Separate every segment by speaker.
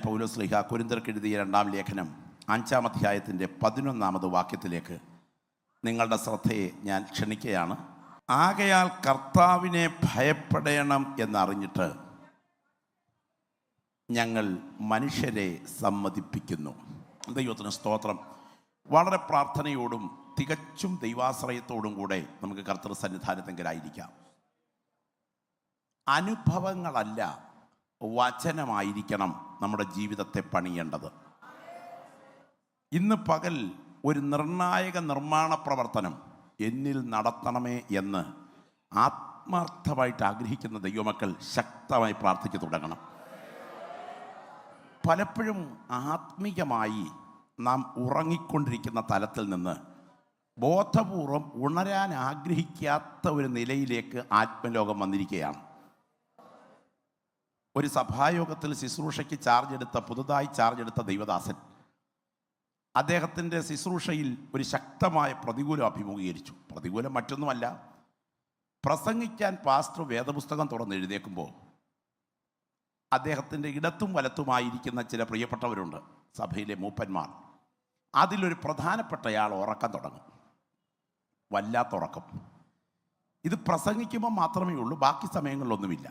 Speaker 1: പൗലോസ് ശ്ലീഹ കൊരിന്ത്യർക്ക് എഴുതിയ 2-ാം ലേഖനം 5-ാം അധ്യായത്തിൻ്റെ 11-ാമത് വാക്യത്തിലേക്ക് നിങ്ങളുടെ ശ്രദ്ധയെ ഞാൻ ക്ഷണിക്കുകയാണ്. ആകയാൽ കർത്താവിനെ ഭയപ്പെടണം എന്നറിഞ്ഞിട്ട് ഞങ്ങൾ മനുഷ്യരെ സമ്മതിപ്പിക്കുന്നു. ദൈവത്തിന് സ്തോത്രം. വളരെ പ്രാർത്ഥനയോടും തികച്ചും ദൈവാശ്രയത്തോടും കൂടെ നമുക്ക് കർത്തൃ സന്നിധാനത്തെങ്കിലായിരിക്കാം. അനുഭവങ്ങളല്ല, വചനമായിരിക്കണം നമ്മുടെ ജീവിതത്തെ പണിയേണ്ടത്. ഇന്ന് പകൽ ഒരു നിർണായക നിർമ്മാണ പ്രവർത്തനം എന്നിൽ നടത്തണമേ എന്ന് ആത്മാർത്ഥമായിട്ട് ആഗ്രഹിക്കുന്ന ദൈവമക്കൾ ശക്തമായി പ്രാർത്ഥിച്ചു തുടങ്ങണം. പലപ്പോഴും ആത്മീയമായി നാം ഉറങ്ങിക്കൊണ്ടിരിക്കുന്ന തലത്തിൽ നിന്ന് ബോധപൂർവം ഉണരാൻ ആഗ്രഹിക്കാത്ത ഒരു നിലയിലേക്ക് ആത്മലോകം വന്നിരിക്കുകയാണ്. ഒരു സഭായോഗത്തിൽ ശുശ്രൂഷയ്ക്ക് പുതുതായി ചാർജ് എടുത്ത ദൈവദാസൻ അദ്ദേഹത്തിൻ്റെ ശുശ്രൂഷയിൽ ഒരു ശക്തമായ പ്രതികൂലം അഭിമുഖീകരിച്ചു. പ്രതികൂലം മറ്റൊന്നുമല്ല, പ്രസംഗിക്കാൻ പാസ്റ്റർ വേദപുസ്തകം തുറന്ന് എഴുന്നേൽക്കുമ്പോൾ അദ്ദേഹത്തിൻ്റെ ഇടത്തും വലത്തുമായിരിക്കുന്ന ചില പ്രിയപ്പെട്ടവരുണ്ട്, സഭയിലെ മൂപ്പന്മാർ. അതിലൊരു പ്രധാനപ്പെട്ടയാൾ ഉറക്കം തുടങ്ങും, വല്ലാത്ത ഉറക്കം. ഇത് പ്രസംഗിക്കുമ്പോൾ മാത്രമേ ഉള്ളൂ, ബാക്കി സമയങ്ങളിലൊന്നുമില്ല.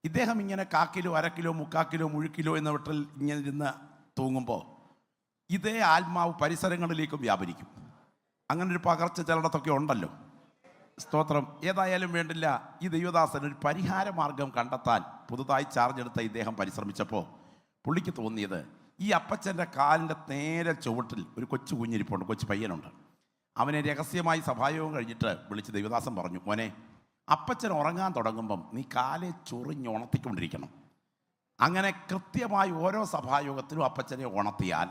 Speaker 1: ഇദ്ദേഹം ഇങ്ങനെ 1/4 കിലോ 1/2 കിലോ 3/4 കിലോ 3 കിലോ എന്ന വീട്ടിൽ ഇങ്ങനെ ഇരുന്ന് തൂങ്ങുമ്പോൾ ഇതേ ആത്മാവ് പരിസരങ്ങളിലേക്കും വ്യാപരിക്കും. അങ്ങനൊരു പകർച്ച ചിലയിടത്തൊക്കെ ഉണ്ടല്ലോ. സ്തോത്രം. ഏതായാലും വേണ്ടില്ല, ഈ ദൈവദാസൻ ഒരു പരിഹാര മാർഗം കണ്ടെത്താൻ പുതുതായി ചാർജ് എടുത്ത ഇദ്ദേഹം പരിശ്രമിച്ചപ്പോൾ പുള്ളിക്ക് തോന്നിയത്, ഈ അപ്പച്ചൻ്റെ കാലിൻ്റെ നേരെ ചുവട്ടിൽ ഒരു കൊച്ചു കുഞ്ഞിരിപ്പുണ്ട്, കൊച്ചു പയ്യനുണ്ട്. അവനെ രഹസ്യമായി സഭായോഗം കഴിഞ്ഞിട്ട് വിളിച്ച് ദൈവദാസൻ പറഞ്ഞു, മോനെ, അപ്പച്ചൻ ഉറങ്ങാൻ തുടങ്ങുമ്പം നീ കാലെ ചൊറിഞ്ഞുണർത്തിക്കൊണ്ടിരിക്കണം. അങ്ങനെ കൃത്യമായി ഓരോ സഭായോഗത്തിലും അപ്പച്ചനെ ഉണർത്തിയാൽ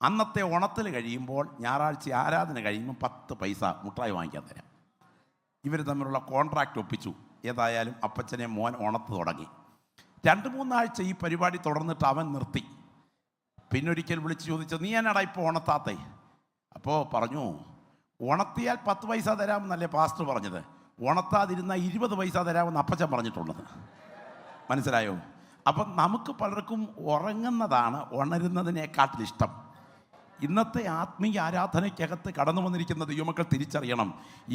Speaker 1: അന്നത്തെ ഉണത്തിൽ കഴിയുമ്പോൾ ഞായറാഴ്ച ആരാധന കഴിയുമ്പോൾ 10 പൈസ മുട്ടായി വാങ്ങിക്കാൻ തരാം. ഇവർ തമ്മിലുള്ള കോൺട്രാക്റ്റ് ഒപ്പിച്ചു. ഏതായാലും അപ്പച്ചനെ മോൻ ഉണർത്ത് തുടങ്ങി. 2-3 ആഴ്ച ഈ പരിപാടി തുടർന്നിട്ട് അവൻ നിർത്തി. പിന്നൊരിക്കൽ വിളിച്ച് ചോദിച്ചു, നീ എന്നാടാ ഇപ്പോൾ ഉണർത്താത്തേ? അപ്പോൾ പറഞ്ഞു, ഉണർത്തിയാൽ 10 പൈസ തരാമെന്നല്ലേ പാസ്റ്റർ പറഞ്ഞത്, ഉണർത്താതിരുന്ന 20 പൈസ തരാമെന്ന് അപ്പച്ചൻ പറഞ്ഞിട്ടുള്ളത്. മനസ്സിലായോ? അപ്പം നമുക്ക് പലർക്കും ഉറങ്ങുന്നതാണ് ഉണരുന്നതിനേക്കാട്ടിലിഷ്ടം. ഇന്നത്തെ ആത്മീയ ആരാധനയ്ക്കകത്ത് കടന്നു വന്നിരിക്കുന്ന ദൈവമക്കൾ തിരിച്ചറിയണം,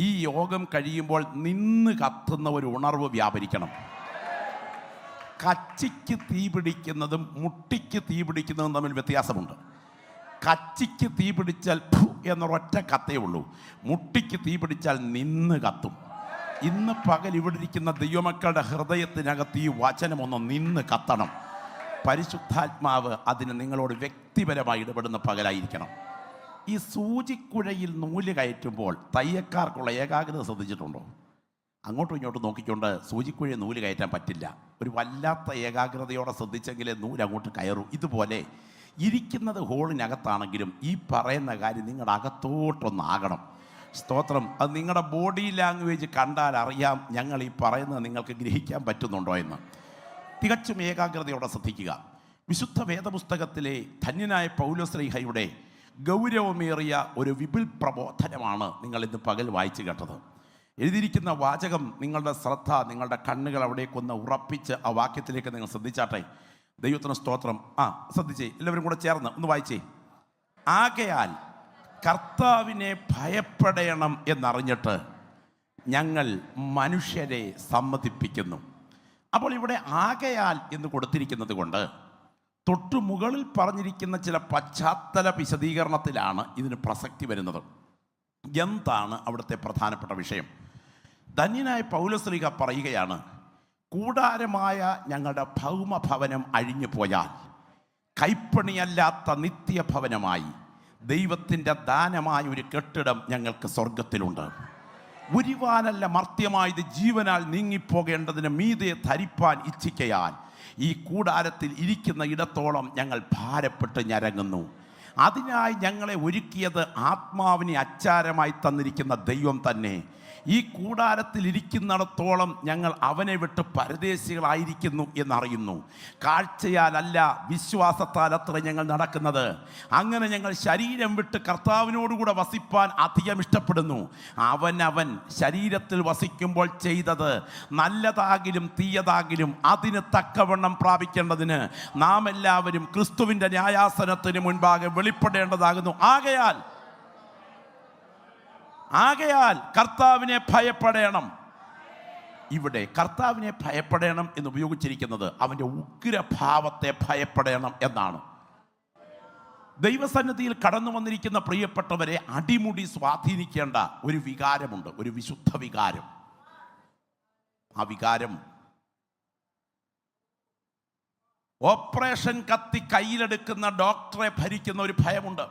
Speaker 1: ഈ യോഗം കഴിയുമ്പോൾ നിന്ന് കത്തുന്ന ഒരു ഉണർവ് വ്യാപരിക്കണം. കച്ചിക്ക് തീ പിടിക്കുന്നതും മുട്ടിക്ക് തീ പിടിക്കുന്നതും തമ്മിൽ വ്യത്യാസമുണ്ട്. കച്ചിക്ക് തീ പിടിച്ചാൽ എന്നൊരൊറ്റ കത്തേ ഉള്ളൂ, മുട്ടിക്ക് തീ പിടിച്ചാൽ നിന്ന് കത്തും. ഇന്ന് പകൽ ഇവിടെ ഇരിക്കുന്ന ദൈവമക്കളുടെ ഹൃദയത്തിനകത്ത് ഈ വചനമൊന്ന് നിന്ന് കത്തണം. പരിശുദ്ധാത്മാവ് അതിന് നിങ്ങളോട് വ്യക്തിപരമായി ഇടപെടുന്ന പകലായിരിക്കണം. ഈ സൂചിക്കുഴയിൽ നൂല് കയറ്റുമ്പോൾ തയ്യക്കാർക്കുള്ള ഏകാഗ്രത ശ്രദ്ധിച്ചിട്ടുണ്ടോ? അങ്ങോട്ടും ഇങ്ങോട്ടും നോക്കിക്കൊണ്ട് സൂചിക്കുഴയിൽ നൂല് കയറ്റാൻ പറ്റില്ല. ഒരു വല്ലാത്ത ഏകാഗ്രതയോടെ ശ്രദ്ധിച്ചെങ്കിലേ നൂല് അങ്ങോട്ട് കയറും. ഇതുപോലെ ഇരിക്കുന്നത് ഹോളിനകത്താണെങ്കിലും ഈ പറയുന്ന കാര്യം നിങ്ങളുടെ അകത്തോട്ടൊന്നാകണം. സ്തോത്രം. അത് നിങ്ങളുടെ ബോഡി ലാംഗ്വേജ് കണ്ടാൽ അറിയാം ഞങ്ങൾ ഈ പറയുന്നത് നിങ്ങൾക്ക് ഗ്രഹിക്കാൻ പറ്റുന്നുണ്ടോ എന്ന്. തികച്ചും ഏകാഗ്രതയോടെ ശ്രദ്ധിക്കുക. വിശുദ്ധ വേദപുസ്തകത്തിലെ ധന്യനായ പൗലോസ് ശ്ലീഹയുടെ ഗൗരവമേറിയ ഒരു വിപുൽ പ്രബോധനമാണ് നിങ്ങൾ ഇന്ന് പകൽ വായിച്ചു കേട്ടത്. എഴുതിയിരിക്കുന്ന വാചകം നിങ്ങളുടെ ശ്രദ്ധ, നിങ്ങളുടെ കണ്ണുകൾ അവിടേക്കൊന്ന് ഉറപ്പിച്ച് ആ വാക്യത്തിലേക്ക് നിങ്ങൾ ശ്രദ്ധിച്ചാട്ടെ. ദൈവത്തിന് സ്തോത്രം. ശ്രദ്ധിച്ചേ, എല്ലാവരും കൂടെ ചേർന്ന് ഒന്ന് വായിച്ചേ. ആകയാൽ കർത്താവിനെ ഭയപ്പെടണം എന്നറിഞ്ഞിട്ട് ഞങ്ങൾ മനുഷ്യരെ സമ്മതിപ്പിക്കുന്നു. അപ്പോൾ ഇവിടെ ആകയാൽ എന്ന് കൊടുത്തിരിക്കുന്നത് കൊണ്ട് തൊട്ടു മുകളിൽ പറഞ്ഞിരിക്കുന്ന ചില പശ്ചാത്തല വിശദീകരണത്തിലാണ് ഇതിന് പ്രസക്തി വരുന്നത്. എന്താണ് അവിടുത്തെ പ്രധാനപ്പെട്ട വിഷയം? ധന്യനായ പൗലോസ് ശ്ലീഹ പറയുകയാണ്, കൂടാരമായ ഞങ്ങളുടെ ഭൗമഭവനം അഴിഞ്ഞു പോയാൽ കൈപ്പണിയല്ലാത്ത നിത്യഭവനമായി ദൈവത്തിൻ്റെ ദാനമായ ഒരു കെട്ടിടം ഞങ്ങൾക്ക് സ്വർഗത്തിലുണ്ട്. ഉരുവാനല്ല മർത്യമായത് ജീവനാൽ നീങ്ങിപ്പോകേണ്ടതിന് മീതെ ധരിപ്പാൻ ഇച്ഛിക്കയാൽ ഈ കൂടാരത്തിൽ ഇരിക്കുന്ന ഇടത്തോളം ഞങ്ങൾ ഭാരപ്പെട്ട് ഞരങ്ങുന്നു. അതിനായി ഞങ്ങളെ ഒരുക്കിയത് ആത്മാവിനെ അച്ചാരമായി തന്നിരിക്കുന്ന ദൈവം തന്നെ. ഈ കൂടാരത്തിൽ ഇരിക്കുന്നിടത്തോളം ഞങ്ങൾ അവനെ വിട്ട് പരദേശികളായിരിക്കുന്നു എന്നറിയുന്നു. കാഴ്ചയാലല്ല വിശ്വാസത്താൽ അത്ര ഞങ്ങൾ നടക്കുന്നത്. അങ്ങനെ ഞങ്ങൾ ശരീരം വിട്ട് കർത്താവിനോടുകൂടെ വസിപ്പാൻ അധികം ഇഷ്ടപ്പെടുന്നു. അവൻ ശരീരത്തിൽ വസിക്കുമ്പോൾ ചെയ്തത് നല്ലതാകിലും തീയതാകിലും അതിന് തക്കവണ്ണം പ്രാപിക്കേണ്ടതിന് നാം എല്ലാവരും ക്രിസ്തുവിൻ്റെ ന്യായാസനത്തിന് മുൻപാകെ വെളിപ്പെടേണ്ടതാകുന്നു. ആകയാൽ കർത്താവിനെ ഭയപ്പെടണം. ഇവിടെ കർത്താവിനെ ഭയപ്പെടണം എന്ന് ഉപയോഗിച്ചിരിക്കുന്നത് അവൻ്റെ ഉഗ്രഭാവത്തെ ഭയപ്പെടണം എന്നാണ്. ദൈവസന്നിധിയിൽ കടന്നു വന്നിരിക്കുന്ന പ്രിയപ്പെട്ടവരെ അടിമുടി സ്വാധീനിക്കേണ്ട ഒരു വികാരമുണ്ട്, ഒരു വിശുദ്ധ വികാരം. ആ വികാരം ഓപ്പറേഷൻ കത്തി കയ്യിലെടുക്കുന്ന ഡോക്ടറെ ഭരിക്കുന്ന ഒരു ഭയമുണ്ട്.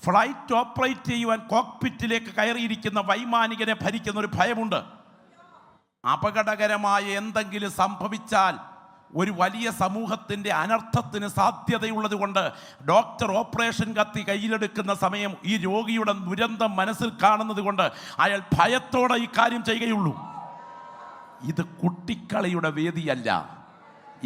Speaker 1: ഫ്ലൈറ്റ് ഓപ്പറേറ്റ് ചെയ്യുവാൻ കോക്പിറ്റിലേക്ക് കയറിയിരിക്കുന്ന വൈമാനികനെ ഭരിക്കുന്ന ഒരു ഭയമുണ്ട്. അപകടകരമായ എന്തെങ്കിലും സംഭവിച്ചാൽ ഒരു വലിയ സമൂഹത്തിൻ്റെ അനർത്ഥത്തിന് സാധ്യതയുള്ളത് കൊണ്ട് ഡോക്ടർ ഓപ്പറേഷൻ കത്തി കയ്യിലെടുക്കുന്ന സമയം ഈ രോഗിയുടെ ദുരന്തം മനസ്സിൽ കാണുന്നത് കൊണ്ട് അയാൾ ഭയത്തോടെ ഈ കാര്യം ചെയ്യുകയുള്ളൂ. ഇത് കുട്ടിക്കളിയുടെ വേദിയല്ല.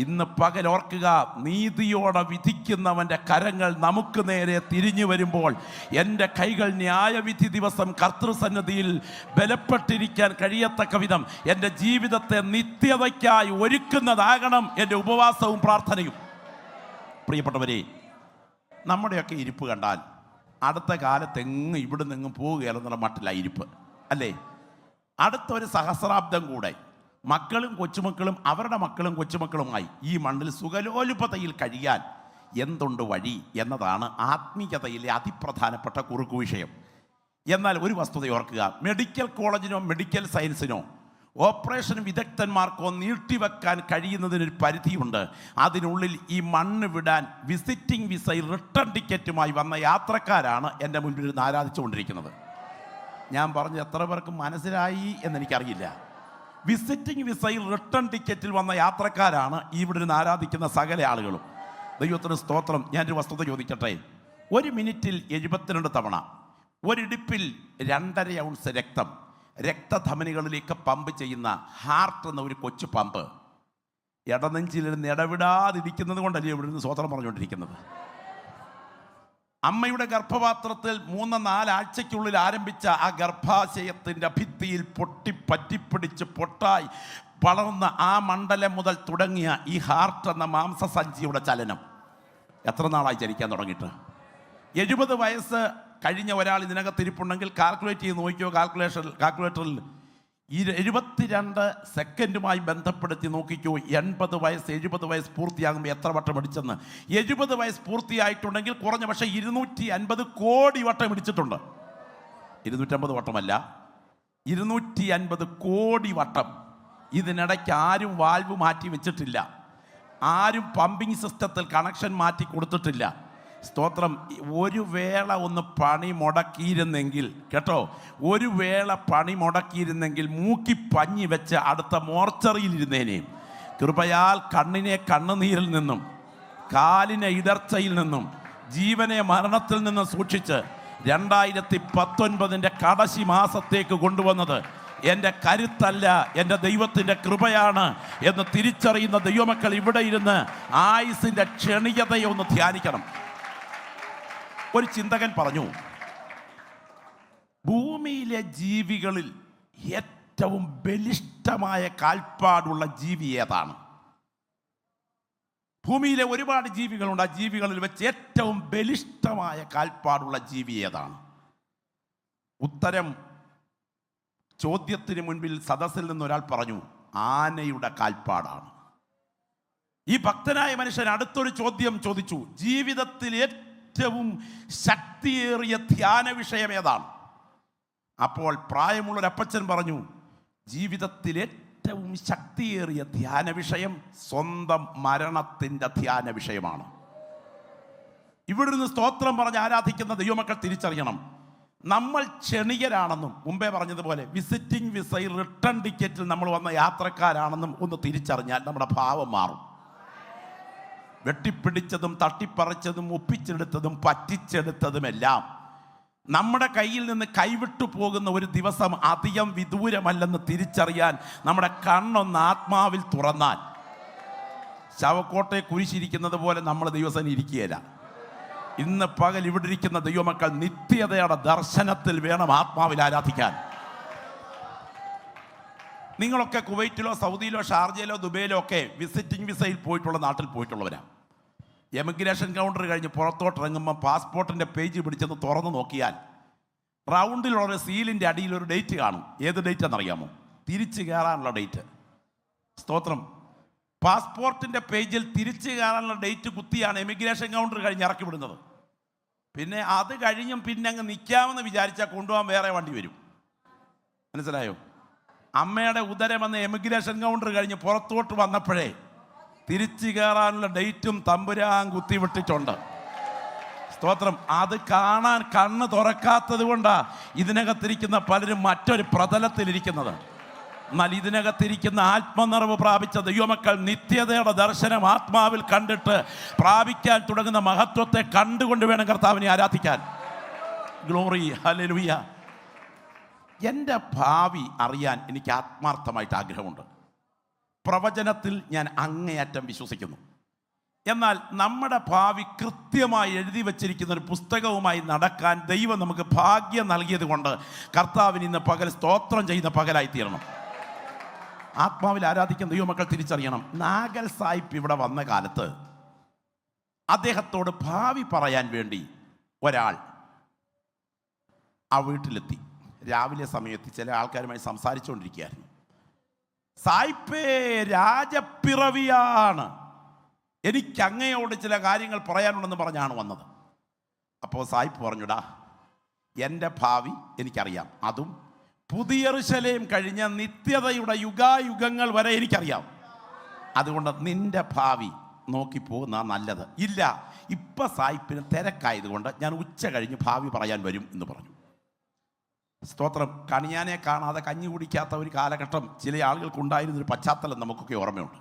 Speaker 1: ഇന്ന് പകൽ ഓർക്കുക, നീതിയോടെ വിധിക്കുന്നവൻ്റെ കരങ്ങൾ നമുക്ക് നേരെ തിരിഞ്ഞു വരുമ്പോൾ എൻ്റെ കൈകൾ ന്യായവിധി ദിവസം കർത്തൃസന്നിധിയിൽ ബലപ്പെട്ടിരിക്കാൻ കഴിയത്തക്ക വിധം എൻ്റെ ജീവിതത്തെ നിത്യതയ്ക്കായി ഒരുക്കുന്നതാകണം എൻ്റെ ഉപവാസവും പ്രാർത്ഥനയും. പ്രിയപ്പെട്ടവരെ, നമ്മുടെയൊക്കെ ഇരിപ്പ് കണ്ടാൽ അടുത്ത കാലത്തെങ്ങും ഇവിടെ നിന്നും പോവുകയാണെന്നുള്ള മട്ടില്ല ഇരിപ്പ്, അല്ലേ? അടുത്തൊരു സഹസ്രാബ്ദം കൂടെ മക്കളും കൊച്ചുമക്കളും അവരുടെ മക്കളും കൊച്ചുമക്കളുമായി ഈ മണ്ണിൽ സുഖലോലുപതയിൽ കഴിയാൻ എന്തുണ്ട് വഴി എന്നതാണ് ആത്മീയതയിലെ അതിപ്രധാനപ്പെട്ട കുറുക്കു വിഷയം. എന്നാൽ ഒരു വസ്തുത ഓർക്കുക, മെഡിക്കൽ കോളേജിനോ മെഡിക്കൽ സയൻസിനോ ഓപ്പറേഷൻ വിദഗ്ധന്മാർക്കോ നീട്ടിവെക്കാൻ കഴിയുന്നതിനൊരു പരിധിയുണ്ട്. അതിനുള്ളിൽ ഈ മണ്ണ് വിടാൻ വിസിറ്റിംഗ് വിസയിൽ റിട്ടേൺ ടിക്കറ്റുമായി വന്ന യാത്രക്കാരാണ് എൻ്റെ മുൻപിൽ നിന്ന് ആരാധിച്ചുകൊണ്ടിരിക്കുന്നത്. ഞാൻ പറഞ്ഞത് എത്ര പേർക്ക് മനസ്സിലായി എന്നെനിക്കറിയില്ല. വിസിറ്റിംഗ് വിസയിൽ റിട്ടേൺ ടിക്കറ്റിൽ വന്ന യാത്രക്കാരാണ് ഇവിടെ നിന്ന് ആരാധിക്കുന്ന സകല ആളുകളും. ദൈവത്തിന് സ്തോത്രം. ഞാനൊരു വസ്തുത ചോദിക്കട്ടെ. ഒരു മിനിറ്റിൽ 72 തവണ ഒരിടിപ്പിൽ 2.5 ഔൺസ് രക്തം രക്തധമനികളിലേക്ക് പമ്പ് ചെയ്യുന്ന ഹാർട്ട് എന്ന ഒരു കൊച്ചു പമ്പ് ഇടനെഞ്ചിലിരുന്ന് ഇടവിടാതിരിക്കുന്നത് കൊണ്ടല്ലേ ഇവിടെ നിന്ന് സ്തോത്രം പറഞ്ഞുകൊണ്ടിരിക്കുന്നത്. അമ്മയുടെ ഗർഭപാത്രത്തിൽ 3-4 ആഴ്ചയ്ക്കുള്ളിൽ ആരംഭിച്ച ആ ഗർഭാശയത്തിൻ്റെ ഭിത്തിയിൽ പറ്റിപ്പിടിച്ച് പൊട്ടായി വളർന്ന ആ മണ്ഡലം മുതൽ തുടങ്ങിയ ഈ ഹാർട്ട് എന്ന മാംസസഞ്ചിയുടെ ചലനം എത്ര നാളായി ചലിക്കാൻ തുടങ്ങിയിട്ട്? 70 വയസ്സ് കഴിഞ്ഞ ഒരാൾ ഇതിനകത്തിരിപ്പുണ്ടെങ്കിൽ കാൽക്കുലേറ്റ് ചെയ്ത് നോക്കിയോ. കാൽക്കുലേറ്ററിൽ 72 സെക്കൻഡുമായി ബന്ധപ്പെടുത്തി നോക്കിക്കോ. 80 വയസ്സ് 70 വയസ്സ് പൂർത്തിയാകുമ്പോൾ എത്ര വട്ടം ഇടിച്ചെന്ന്. 70 വയസ്സ് പൂർത്തിയായിട്ടുണ്ടെങ്കിൽ കുറഞ്ഞ പക്ഷേ 250 കോടി വട്ടം ഇടിച്ചിട്ടുണ്ട്. 250 വട്ടമല്ല, 250 കോടി വട്ടം. ഇതിനിടയ്ക്ക് ആരും വാൽവ് മാറ്റി വെച്ചിട്ടില്ല, ആരും പമ്പിങ് സിസ്റ്റത്തിൽ കണക്ഷൻ മാറ്റി കൊടുത്തിട്ടില്ല. സ്തോത്രം. ഒരു വേള ഒന്ന് പണി മുടക്കിയിരുന്നെങ്കിൽ കേട്ടോ, ഒരു വേള പണി മുടക്കിയിരുന്നെങ്കിൽ മൂക്കി പഞ്ഞി വെച്ച് അടുത്ത മോർച്ചറിയിലിരുന്നേനെ. കൃപയാൽ കണ്ണിനെ കണ്ണുനീരിൽ നിന്നും കാലിനെ ഇടർച്ചയിൽ നിന്നും ജീവനെ മരണത്തിൽ നിന്നും സൂക്ഷിച്ച് 2019 കടശി മാസത്തേക്ക് കൊണ്ടുവന്നത് എൻ്റെ കരുത്തല്ല, എൻ്റെ ദൈവത്തിൻ്റെ കൃപയാണ് എന്ന് തിരിച്ചറിയുന്ന ദൈവമക്കൾ ഇവിടെ ഇരുന്ന് ആയുസിൻ്റെ ക്ഷണികതയെ ഒന്ന് ധ്യാനിക്കണം. ഒരു ചിന്തകൻ പറഞ്ഞു, ഭൂമിയിലെ ജീവികളിൽ ഏറ്റവും ബലിഷ്ഠമായ കാൽപ്പാടുള്ള ജീവി ഏതാണ്? ഭൂമിയിലെ ഒരുപാട് ജീവികളുണ്ട്. ആ ജീവികളിൽ വെച്ച് ഏറ്റവും ബലിഷ്ഠമായ കാൽപ്പാടുള്ള ജീവി ഏതാണ്? ഉത്തരം ചോദ്യത്തിന് മുൻപിൽ സദസ്സിൽ നിന്നൊരാൾ പറഞ്ഞു, ആനയുടെ കാൽപ്പാടാണ്. ഈ ഭക്തനായ മനുഷ്യൻ അടുത്തൊരു ചോദ്യം ചോദിച്ചു, ജീവിതത്തിൽ ഏറ്റവും ശക്തിയേറിയ ധ്യാന വിഷയം ഏതാണ്? അപ്പോൾ പ്രായമുള്ളൊരപ്പച്ചൻ പറഞ്ഞു, ജീവിതത്തിൽ ഏറ്റവും ശക്തിയേറിയ ധ്യാന വിഷയം സ്വന്തം മരണത്തിൻ്റെ ധ്യാന വിഷയമാണ്. ഇവിടുന്ന് സ്തോത്രം പറഞ്ഞ് ആരാധിക്കുന്ന ദൈവമക്കൾ തിരിച്ചറിയണം, നമ്മൾ ക്ഷണികരാണെന്നും മുമ്പേ പറഞ്ഞതുപോലെ വിസിറ്റിംഗ് വിസയിൽ റിട്ടേൺ ടിക്കറ്റിൽ നമ്മൾ വന്ന യാത്രക്കാരാണെന്നും ഒന്ന് തിരിച്ചറിഞ്ഞാൽ നമ്മുടെ ഭാവം മാറും. വെട്ടിപ്പിടിച്ചതും തട്ടിപ്പറിച്ചതും ഒപ്പിച്ചെടുത്തതും പറ്റിച്ചെടുത്തതുമെല്ലാം നമ്മുടെ കയ്യിൽ നിന്ന് കൈവിട്ടു പോകുന്ന ഒരു ദിവസം അധികം വിദൂരമല്ലെന്ന് തിരിച്ചറിയാൻ നമ്മുടെ കണ്ണൊന്ന് ആത്മാവിൽ തുറന്നാൽ ശവക്കോട്ടയെ കുരിശിരിക്കുന്നത് പോലെ നമ്മൾ ദിവസം ഇരിക്കുകയില്ല. ഇന്ന് പകൽ ഇവിടെ ഇരിക്കുന്ന ദൈവമക്കൾ നിത്യതയുടെ ദർശനത്തിൽ വേണം ആത്മാവിൽ ആരാധിക്കാൻ. നിങ്ങളൊക്കെ കുവൈറ്റിലോ സൗദിയിലോ ഷാർജയിലോ ദുബൈയിലോ ഒക്കെ വിസിറ്റിംഗ് വിസയിൽ പോയിട്ടുള്ള നാട്ടിൽ പോയിട്ടുള്ളവരാണ്. എമിഗ്രേഷൻ കൗണ്ടർ കഴിഞ്ഞ് പുറത്തോട്ട് ഇറങ്ങുമ്പോൾ പാസ്പോർട്ടിൻ്റെ പേജ് പിടിച്ചെന്ന് തുറന്ന് നോക്കിയാൽ റൗണ്ടിലുള്ള സീലിൻ്റെ അടിയിൽ ഒരു ഡേറ്റ് കാണും. ഏത് ഡേറ്റ് എന്നറിയാമോ? തിരിച്ചു കയറാനുള്ള ഡേറ്റ്. സ്തോത്രം. പാസ്പോർട്ടിൻ്റെ പേജിൽ തിരിച്ചു കയറാനുള്ള ഡേറ്റ് കുത്തിയാണ് എമിഗ്രേഷൻ കൗണ്ടർ കഴിഞ്ഞ് ഇറക്കി വിടുന്നത്. പിന്നെ അത് കഴിഞ്ഞും പിന്നെ അങ്ങ് നിൽക്കാമെന്ന് വിചാരിച്ചാൽ കൊണ്ടുപോകാൻ വേറെ വണ്ടി വരും. മനസ്സിലായോ? അമ്മയുടെ ഉദരം വന്ന് എമിഗ്രേഷൻ കൗണ്ടർ കഴിഞ്ഞ് പുറത്തോട്ട് വന്നപ്പോഴേ തിരിച്ചു കയറാനുള്ള ഡേറ്റും തമ്പുരാൻ കുത്തിവിട്ടിട്ടുണ്ട്. സ്തോത്രം. അത് കാണാൻ കണ്ണ് തുറക്കാത്തത് കൊണ്ടാണ് ഇതിനകത്തിരിക്കുന്ന പലരും മറ്റൊരു പ്രതലത്തിലിരിക്കുന്നത്. എന്നാൽ ഇതിനകത്തിരിക്കുന്ന ആത്മനിറവ് പ്രാപിച്ച ദൈവമക്കൾ നിത്യതയുടെ ദർശനം ആത്മാവിൽ കണ്ടിട്ട് പ്രാപിക്കാൻ തുടങ്ങുന്ന മഹത്വത്തെ കണ്ടുകൊണ്ട് വേണം കർത്താവിനെ ആരാധിക്കാൻ. Glory, hallelujah. എൻ്റെ ഭാവി അറിയാൻ എനിക്ക് ആത്മാർത്ഥമായിട്ട് ആഗ്രഹമുണ്ട്. പ്രവചനത്തിൽ ഞാൻ അങ്ങേയറ്റം വിശ്വസിക്കുന്നു. എന്നാൽ നമ്മുടെ ഭാവി കൃത്യമായി എഴുതി വച്ചിരിക്കുന്ന ഒരു പുസ്തകവുമായി നടക്കാൻ ദൈവം നമുക്ക് ഭാഗ്യം നൽകിയത് കൊണ്ട് കർത്താവിന് ഇന്ന് പകൽ സ്തോത്രം ചെയ്യുന്ന പകലായി തീരണം. ആത്മാവിൽ ആരാധിക്കുന്ന ദൈവമക്കൾ തിരിച്ചറിയണം. നാഗൽ സാഹിബ് ഇവിടെ വന്ന കാലത്ത് അദ്ദേഹത്തോട് ഭാവി പറയാൻ വേണ്ടി ഒരാൾ ആ വീട്ടിലെത്തി. രാവിലെ സമയത്ത് ചില ആൾക്കാരുമായി സംസാരിച്ചുകൊണ്ടിരിക്കുകയായിരുന്നു. സായിപ്പേ, രാജപ്പിറവിയാണ്, എനിക്ക് അങ്ങയോട് ചില കാര്യങ്ങൾ പറയാനുണ്ടെന്ന് പറഞ്ഞാണ് വന്നത്. അപ്പോൾ സായിപ്പ് പറഞ്ഞുടാ, എൻ്റെ ഭാവി എനിക്കറിയാം, അതും പുതിയ യെരൂശലേം കഴിഞ്ഞ നിത്യതയുടെ യുഗായുഗങ്ങൾ വരെ എനിക്കറിയാം. അതുകൊണ്ട് നിന്റെ ഭാവി നോക്കി പോകുന്ന നല്ലത്. ഇല്ല, ഇപ്പം സായിപ്പിന് തിരക്കായതുകൊണ്ട് ഞാൻ ഉച്ച കഴിഞ്ഞ് ഭാവി പറയാൻ വരും എന്ന് പറഞ്ഞു. സ്തോത്രം. കണിയാനെ കാണാതെ കഞ്ഞി കുടിക്കാത്ത ഒരു കാലഘട്ടം ചില ആളുകൾക്കുണ്ടായിരുന്നൊരു പശ്ചാത്തലം നമുക്കൊക്കെ ഓർമ്മയുണ്ട്.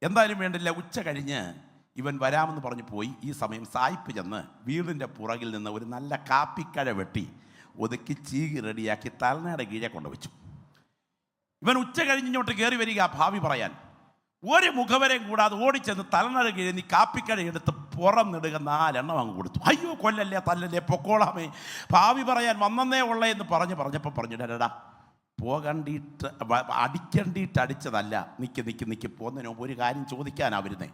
Speaker 1: എന്തായാലും വേണ്ടില്ല, ഉച്ച കഴിഞ്ഞ് ഇവൻ വരാമെന്ന് പറഞ്ഞു പോയി. ഈ സമയം സായിപ്പ് ചെന്ന് വീടിൻ്റെ പുറകിൽ നിന്ന് ഒരു നല്ല കാപ്പിക്കഴ വെട്ടി ഒതുക്കി ചീകി റെഡിയാക്കി തലനയുടെ കീഴെ കൊണ്ടുവച്ചു. ഇവൻ ഉച്ച കഴിഞ്ഞിങ്ങോട്ട് കയറി വരിക ഭാവി പറയാൻ. ഒരു മുഖവരെയും കൂടാതെ ഓടിച്ചെന്ന് തലനട കീഴെ നീ കാപ്പിക്കഴ എടുത്ത് പുറം നിടുക 4 എണ്ണം അങ്ങ് കൊടുത്തു. അയ്യോ, കൊല്ലല്ലേ, തല്ലല്ലേ, പൊക്കോളാമേ, ഭാവി പറയാൻ വന്നേ ഉള്ളേ എന്ന് പറഞ്ഞപ്പോൾ പറഞ്ഞിടാ, പോകണ്ടിട്ട് അടിക്കണ്ടിട്ട് അടിച്ചതല്ല, നിക്ക് പോകുന്നതിന് മുമ്പ് ഒരു കാര്യം ചോദിക്കാനാ വരുന്നേ.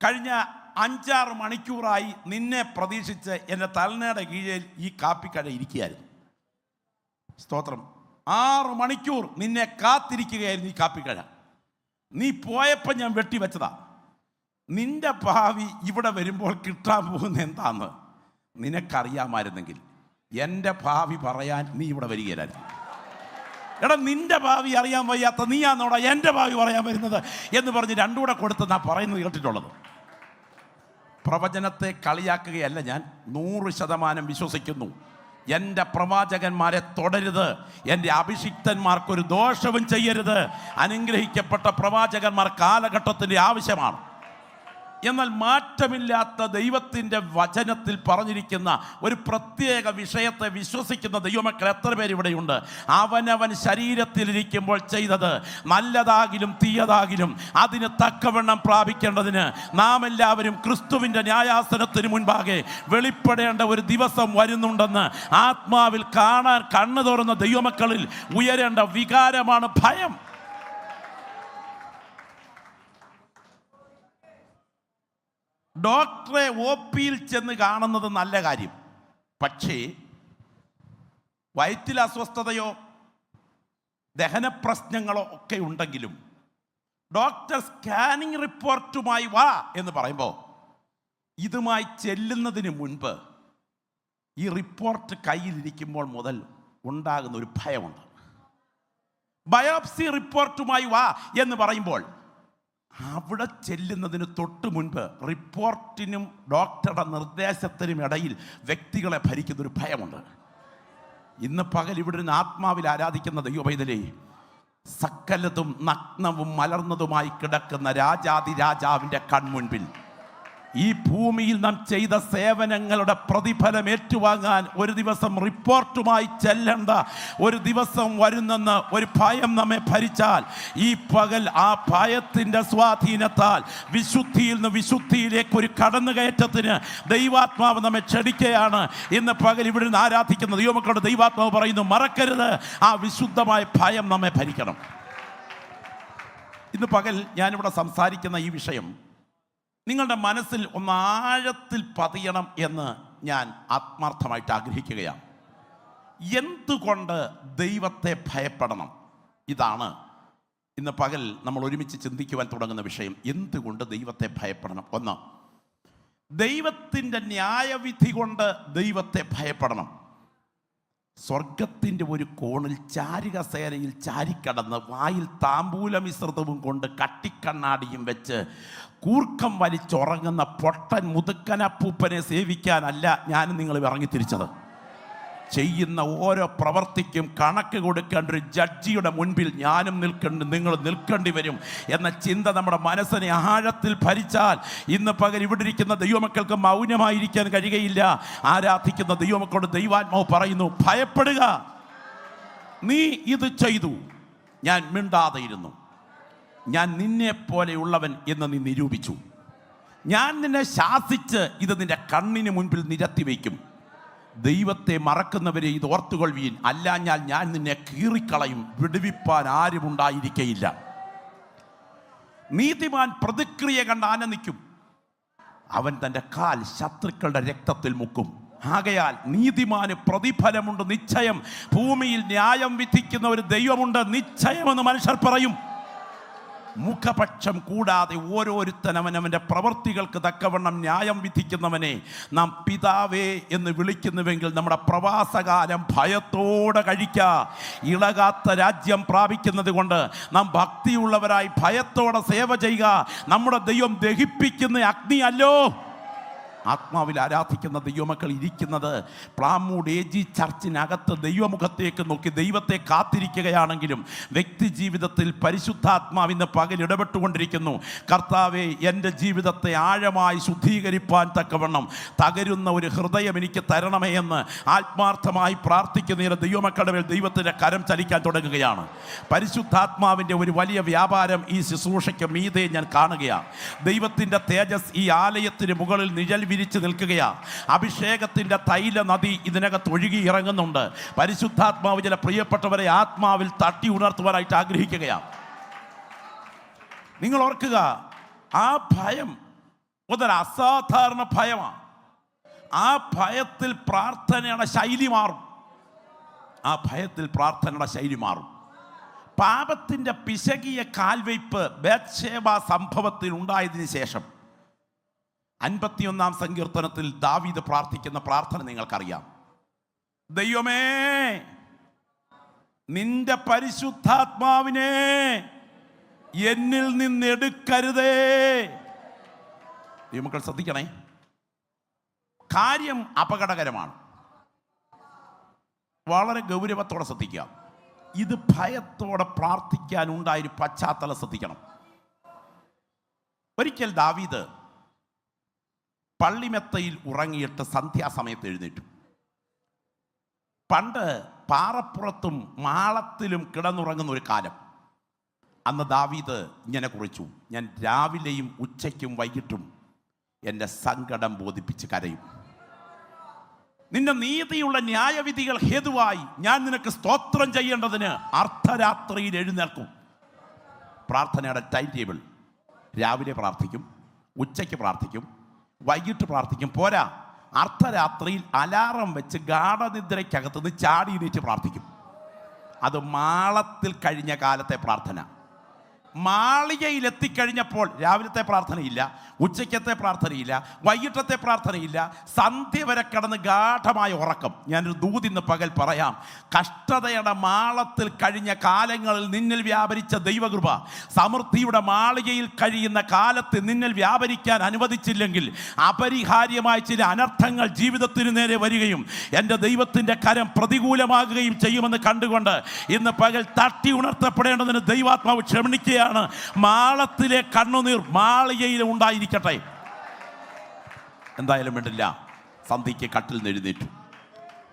Speaker 1: കഴിഞ്ഞ 5-6 മണിക്കൂറായി നിന്നെ പ്രതീക്ഷിച്ച് എൻ്റെ തലനയുടെ കീഴിൽ ഈ കാപ്പിക്കഴ ഇരിക്കുകയായിരുന്നു. സ്തോത്രം. 6 മണിക്കൂർ നിന്നെ കാത്തിരിക്കുകയായിരുന്നു ഈ കാപ്പിക്കഴ. നീ പോയപ്പോൾ ഞാൻ വെട്ടിവെച്ചതാ. നിന്റെ ഭാവി ഇവിടെ വരുമ്പോൾ കിട്ടാൻ പോകുന്ന എന്താന്ന് നിനക്കറിയാമായിരുന്നെങ്കിൽ എൻ്റെ ഭാവി പറയാൻ നീ ഇവിടെ വരികയില്ലായിരുന്നു. എടാ, നിന്റെ ഭാവി അറിയാൻ വയ്യാത്ത നീയാന്നോടാ എൻ്റെ ഭാവി പറയാൻ വരുന്നത് എന്ന് പറഞ്ഞ് രണ്ടും കൂടെ കൊടുത്തെന്നാ പറയുന്നത് കേട്ടിട്ടുള്ളത്. പ്രവചനത്തെ കളിയാക്കുകയല്ല, ഞാൻ 100% വിശ്വസിക്കുന്നു. എൻ്റെ പ്രവാചകന്മാരെ തൊടരുത്, എൻ്റെ അഭിഷിക്തന്മാർക്കൊരു ദോഷവും ചെയ്യരുത്. അനുഗ്രഹിക്കപ്പെട്ട പ്രവാചകന്മാർ കാലഘട്ടത്തിൻ്റെ ആവശ്യമാണ്. എന്നാൽ മാറ്റമില്ലാത്ത ദൈവത്തിൻ്റെ വചനത്തിൽ പറഞ്ഞിരിക്കുന്ന ഒരു പ്രത്യേക വിഷയത്തെ വിശ്വസിക്കുന്ന ദൈവമക്കൾ എത്ര പേര് ഇവിടെയുണ്ട്? അവനവൻ ശരീരത്തിലിരിക്കുമ്പോൾ ചെയ്തത് നല്ലതാകിലും തീയതാകിലും അതിന് തക്കവണ്ണം പ്രാപിക്കേണ്ടതിന് നാം എല്ലാവരും ക്രിസ്തുവിൻ്റെ ന്യായാസനത്തിന് മുൻപാകെ വെളിപ്പെടേണ്ട ഒരു ദിവസം വരുന്നുണ്ടെന്ന് ആത്മാവിൽ കാണാൻ കണ്ണു തുറന്ന ദൈവമക്കളിൽ ഉയരേണ്ട വികാരമാണ് ഭയം. ഡോക്ടറെ OPയിൽ ചെന്ന് കാണുന്നത് നല്ല കാര്യം. പക്ഷേ വയറ്റിൽ അസ്വസ്ഥതയോ ദഹന പ്രശ്നങ്ങളോ ഒക്കെ ഉണ്ടെങ്കിലും ഡോക്ടർ സ്കാനിങ് റിപ്പോർട്ടുമായി വാ എന്ന് പറയുമ്പോൾ ഇതുമായി ചെല്ലുന്നതിന് മുൻപ് ഈ റിപ്പോർട്ട് കയ്യിലിരിക്കുമ്പോൾ മുതൽ ഉണ്ടാകുന്ന ഒരു ഭയമുണ്ട്. ബയോപ്സി റിപ്പോർട്ടുമായി വാ എന്ന് പറയുമ്പോൾ അവിടെ ചെല്ലുന്നതിന് തൊട്ട് മുൻപ് റിപ്പോർട്ടിനും ഡോക്ടറുടെ നിർദ്ദേശത്തിനും ഇടയിൽ വ്യക്തികളെ ഭരിക്കുന്നൊരു ഭയമുണ്ട്. ഇന്ന് പകൽ ഇവിടെ നിന്ന് ആത്മാവിൽ ആരാധിക്കുന്ന ദൈവപൈതലേ, സകലതും നഗ്നവും മലർന്നതുമായി കിടക്കുന്ന രാജാതി രാജാവിൻ്റെ കൺമുൻപിൽ ഈ ഭൂമിയിൽ നാം ചെയ്ത സേവനങ്ങളുടെ പ്രതിഫലം ഏറ്റുവാങ്ങാൻ ഒരു ദിവസം റിപ്പോർട്ടുമായി ചെല്ലേണ്ട ഒരു ദിവസം വരുന്നെന്ന് ഒരു ഭയം നമ്മെ ഭരിച്ചാൽ, ഈ പകൽ ആ ഭയത്തിൻ്റെ സ്വാധീനത്താൽ വിശുദ്ധിയിൽ നിന്ന് വിശുദ്ധിയിലേക്ക് ഒരു കടന്നുകയറ്റത്തിന് ദൈവാത്മാവ് നമ്മെ ക്ഷണിക്കുകയാണ്. ഇന്ന് പകൽ ഇവിടെ നിന്ന് ആരാധിക്കുന്ന ദൈവമക്കളുടെ ദൈവാത്മാവ് പറയുന്നു, മറക്കരുത്, ആ വിശുദ്ധമായ ഭയം നമ്മെ ഭരിക്കണം. ഇന്ന് പകൽ ഞാനിവിടെ സംസാരിക്കുന്ന ഈ വിഷയം നിങ്ങളുടെ മനസ്സിൽ ഒന്ന് ആഴത്തിൽ പതിയണം എന്ന് ഞാൻ ആത്മാർത്ഥമായിട്ട് ആഗ്രഹിക്കുകയാണ്. എന്തുകൊണ്ട് ദൈവത്തെ ഭയപ്പെടണം? ഇതാണ് ഇന്ന് പകൽ നമ്മൾ ഒരുമിച്ച് ചിന്തിക്കുവാൻ തുടങ്ങുന്ന വിഷയം. എന്തുകൊണ്ട് ദൈവത്തെ ഭയപ്പെടണം? ഒന്ന്, ദൈവത്തിൻ്റെ ന്യായവിധി കൊണ്ട് ദൈവത്തെ ഭയപ്പെടണം. സ്വർഗത്തിൻ്റെ ഒരു കോണിൽ ചാരുകസേരയിൽ ചാരിക്കടന്ന് വായിൽ താമ്പൂല മിശ്രിതവും കൊണ്ട് കട്ടിക്കണ്ണാടിയും വെച്ച് കൂർക്കം വലിച്ചുറങ്ങുന്ന പൊട്ടൻ മുതുക്കനപ്പൂപ്പനെ സേവിക്കാനല്ല ഞാനും നിങ്ങൾ ഇറങ്ങിത്തിരിച്ചത്. ചെയ്യുന്ന ഓരോ പ്രവർത്തിക്കും കണക്ക് കൊടുക്കേണ്ട ഒരു ജഡ്ജിയുടെ മുൻപിൽ ഞാനും നിങ്ങൾ നിൽക്കേണ്ടി വരും എന്ന ചിന്ത നമ്മുടെ മനസ്സിനെ ആഴത്തിൽ ഭരിച്ചാൽ ഇന്ന് പകൽ ഇവിടെ ഇരിക്കുന്ന ദൈവമക്കൾക്ക് മൗനമായിരിക്കാൻ കഴിയുകയില്ല. ആരാധിക്കുന്ന ദൈവമക്കളോട് ദൈവാത്മാവ് പറയുന്നു, ഭയപ്പെടുക. നീ ഇത് ചെയ്തു, ഞാൻ മിണ്ടാതെ ഇരുന്നു. ഞാൻ നിന്നെ പോലെയുള്ളവൻ എന്ന് നീ നിരൂപിച്ചു. ഞാൻ നിന്നെ ശാസിച്ച് ഇത് നിന്റെ കണ്ണിന് മുൻപിൽ നിരത്തി വയ്ക്കും. ദൈവത്തെ മറക്കുന്നവരെ ഇത് ഓർത്തുകൊള്ളുവീൻ, അല്ലാഞ്ഞാൽ ഞാൻ നിന്നെ കീറിക്കളയും, വിടുവിപ്പാൻ ആരും ഉണ്ടായിരിക്കയില്ല. നീതിമാൻ പ്രതിക്രിയ കണ്ട് ആനന്ദിക്കും, അവൻ തൻ്റെ കാൽ ശത്രുക്കളുടെ രക്തത്തിൽ മുക്കും. ആകയാൽ നീതിമാന് പ്രതിഫലമുണ്ട് നിശ്ചയം. ഭൂമിയിൽ ന്യായം വിധിക്കുന്ന ഒരു ദൈവമുണ്ട് നിശ്ചയമെന്ന് മനുഷ്യർ പറയും. മുഖപക്ഷം കൂടാതെ ഓരോരുത്തനവനവൻ്റെ പ്രവൃത്തികൾക്ക് തക്കവണ്ണം ന്യായം വിധിക്കുന്നവനെ നാം പിതാവേ എന്ന് വിളിക്കുന്നുവെങ്കിൽ നമ്മുടെ പ്രവാസകാലം ഭയത്തോടെ കഴിക്കുക. ഇളകാത്ത രാജ്യം പ്രാപിക്കുന്നത് കൊണ്ട് നാം ഭക്തിയുള്ളവരായി ഭയത്തോടെ സേവ ചെയ്യുക. നമ്മുടെ ദൈവം ദഹിപ്പിക്കുന്ന അഗ്നിയല്ലോ. ആത്മാവിൽ ആരാധിക്കുന്ന ദൈവമക്കൾ ഇരിക്കുന്നത് പ്ലാമൂഡ് AG ചർച്ചിനകത്ത് ദൈവമുഖത്തേക്ക് നോക്കി ദൈവത്തെ കാത്തിരിക്കുകയാണെങ്കിലും വ്യക്തി ജീവിതത്തിൽ പരിശുദ്ധാത്മാവിന്ന് പകൽ ഇടപെട്ടുകൊണ്ടിരിക്കുന്നു. കർത്താവെ, എൻ്റെ ജീവിതത്തെ ആഴമായി ശുദ്ധീകരിപ്പാൻ തക്കവണ്ണം തകരുന്ന ഒരു ഹൃദയം എനിക്ക് തരണമേ എന്ന് ആത്മാർത്ഥമായി പ്രാർത്ഥിക്കുന്ന ദൈവമക്കളുടെ മേൽ ദൈവത്തിൻ്റെ കരം ചലിക്കാൻ തുടങ്ങുകയാണ്. പരിശുദ്ധാത്മാവിൻ്റെ ഒരു വലിയ വ്യാപാരം ഈ ശുശ്രൂഷയ്ക്ക് മീതെ ഞാൻ കാണുകയാണ്. ദൈവത്തിൻ്റെ തേജസ് ഈ ആലയത്തിന് മുകളിൽ നിഴൽ വിരിച്ചു നിൽക്കുകയാ. അഭിഷേകത്തിന്റെ തൈല നദി ഇതിനകത്ത് ഒഴുകി ഇറങ്ങുന്നുണ്ട്. പരിശുദ്ധാത്മാവ് ചില പ്രിയപ്പെട്ടവരെ ആത്മാവിൽ തട്ടി ഉണർത്തുവാനായിട്ട് ആഗ്രഹിക്കുകയാ. നിങ്ങൾ ഓർക്കുക, ആ ഭയം ഒരു അസാധാരണ ഭയമാണ്. ആ ഭയത്തിൽ പ്രാർത്ഥനയുടെ ശൈലി മാറും. ആ ഭയത്തിൽ പ്രാർത്ഥനയുടെ ശൈലി മാറും. പാപത്തിന്റെ പിശകിയ കാൽവയ്പ് ബേത്ശേബ സംഭവത്തിൽ ഉണ്ടായതിനു ശേഷം 51-ാം സങ്കീർത്തനത്തിൽ ദാവീദ് പ്രാർത്ഥിക്കുന്ന പ്രാർത്ഥന നിങ്ങൾക്കറിയാം. ദൈവമേ, നിന്റെ പരിശുദ്ധാത്മാവിനെ എന്നിൽ നിന്നെടുക്കരുതേ. ദൈവമക്കൾ ശ്രദ്ധിക്കണേ, കാര്യം അപകടകരമാണ്. വളരെ ഗൗരവത്തോടെ ശ്രദ്ധിക്കുക. ഇത് ഭയത്തോടെ പ്രാർത്ഥിക്കാനുണ്ടായൊരു പശ്ചാത്തലം ശ്രദ്ധിക്കണം. ഒരിക്കൽ ദാവീദ് പള്ളിമെത്തയിൽ ഉറങ്ങിയിട്ട് സന്ധ്യാസമയത്ത് എഴുന്നേറ്റു. പണ്ട് പാറപ്പുറത്തും മാളത്തിലും കിടന്നുറങ്ങുന്ന ഒരു കാലം. അന്ന് ദാവീദ് ഇങ്ങനെ കുറിച്ചു, ഞാൻ രാവിലെയും ഉച്ചയ്ക്കും വൈകിട്ടും എൻ്റെ സങ്കടം ബോധിപ്പിച്ച് കരയും. നിന്റെ നീതിയുള്ള ന്യായവിധികൾ ഹേതുവായി ഞാൻ നിനക്ക് സ്തോത്രം ചെയ്യേണ്ടതിന് അർദ്ധരാത്രിയിൽ എഴുന്നേൽക്കും. പ്രാർത്ഥനയുടെ ടൈം ടേബിൾ: രാവിലെ പ്രാർത്ഥിക്കും, ഉച്ചയ്ക്ക് പ്രാർത്ഥിക്കും, വൈകിട്ട് പ്രാർത്ഥിക്കും. പോരാ, അർദ്ധരാത്രിയിൽ അലാറം വെച്ച് ഗാഠനിദ്രയ്ക്കകത്തുനിന്ന് ചാടി എണീറ്റ് പ്രാർത്ഥിക്കും. അത് മാളത്തിൽ കഴിഞ്ഞ കാലത്തെ പ്രാർത്ഥന. മാളികയിൽ എത്തിക്കഴിഞ്ഞപ്പോൾ രാവിലത്തെ പ്രാർത്ഥനയില്ല, ഉച്ചയ്ക്കത്തെ പ്രാർത്ഥനയില്ല, വൈകിട്ടത്തെ പ്രാർത്ഥനയില്ല, സന്ധ്യ വരെ കിടന്ന് ഗാഠമായ ഉറക്കം. ഞാനൊരു ദൂതിന്ന് പകൽ പറയാം. കഷ്ടതയുടെ മാളത്തിൽ കഴിഞ്ഞ കാലങ്ങളിൽ നിന്നിൽ വ്യാപരിച്ച ദൈവകൃപ സമൃദ്ധിയുടെ മാളികയിൽ കഴിയുന്ന കാലത്ത് നിന്നിൽ വ്യാപരിക്കാൻ അനുവദിച്ചില്ലെങ്കിൽ അപരിഹാര്യമായ ചില അനർത്ഥങ്ങൾ ജീവിതത്തിന് നേരെ വരികയും എൻ്റെ ദൈവത്തിൻ്റെ കരം പ്രതികൂലമാകുകയും ചെയ്യുമെന്ന് കണ്ടുകൊണ്ട് ഇന്ന് പകൽ തട്ടി ഉണർത്തപ്പെടേണ്ടതിന് ദൈവാത്മാവ് ക്ഷമിക്കുകയാണ്. മാളത്തിലെ കണ്ണുനീർ മാളികയിൽ ഉണ്ടായിരിക്കട്ടെ. എന്തായാലും വേണ്ടില്ല, സന്ധ്യയ്ക്ക് കട്ടിൽ എഴുന്നേറ്റു.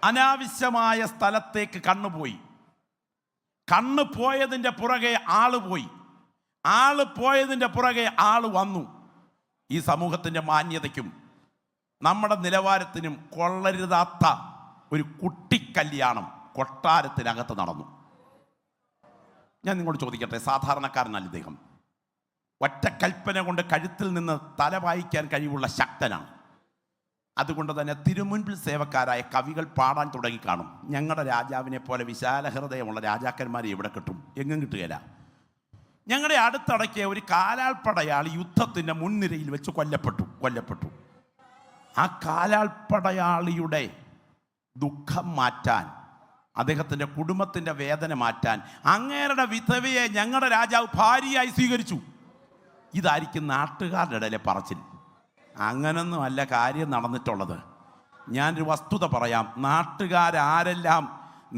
Speaker 1: അനാവശ്യമായ സ്ഥലത്തേക്ക് കണ്ണുപോയി. കണ്ണ് പോയതിൻ്റെ പുറകെ ആള് പോയി. ആള് പോയതിൻ്റെ പുറകെ ആള് വന്നു. ഈ സമൂഹത്തിൻ്റെ മാന്യതയ്ക്കും നമ്മുടെ നിലവാരത്തിനും കൊള്ളരുതാത്ത ഒരു കുട്ടിക്കല്യാണം കൊട്ടാരത്തിനകത്ത് നടന്നു. ഞാൻ നിങ്ങളോട് ചോദിക്കട്ടെ, സാധാരണക്കാരനല്ല ഇദ്ദേഹം. ഒറ്റ കൽപ്പന കൊണ്ട് കഴുത്തിൽ നിന്ന് തല വായിക്കാൻ കഴിവുള്ള ശക്തനാണ്. അതുകൊണ്ട് തന്നെ തിരുമുൻപിൽ സേവക്കാരായ കവികൾ പാടാൻ തുടങ്ങിക്കാണും, ഞങ്ങളുടെ രാജാവിനെ പോലെ വിശാല ഹൃദയമുള്ള രാജാക്കന്മാരെ എവിടെ കിട്ടും? എങ്ങും കിട്ടുകയില്ല. ഞങ്ങളുടെ അടുത്തിടയ്ക്ക് ഒരു കാലാൾപ്പടയാളി യുദ്ധത്തിൻ്റെ മുൻനിരയിൽ വെച്ച് കൊല്ലപ്പെട്ടു. ആ കാലാൾപ്പടയാളിയുടെ ദുഃഖം മാറ്റാൻ, അദ്ദേഹത്തിൻ്റെ കുടുംബത്തിൻ്റെ വേദന മാറ്റാൻ അങ്ങേരുടെ വിധവയെ ഞങ്ങളുടെ രാജാവ് ഭാര്യയായി സ്വീകരിച്ചു. ഇതായിരിക്കും നാട്ടുകാരുടെ ഇടയിലെ പറച്ചിൽ. അങ്ങനൊന്നും അല്ല കാര്യം നടന്നിട്ടുള്ളത്. ഞാനൊരു വസ്തുത പറയാം. നാട്ടുകാരാരെല്ലാം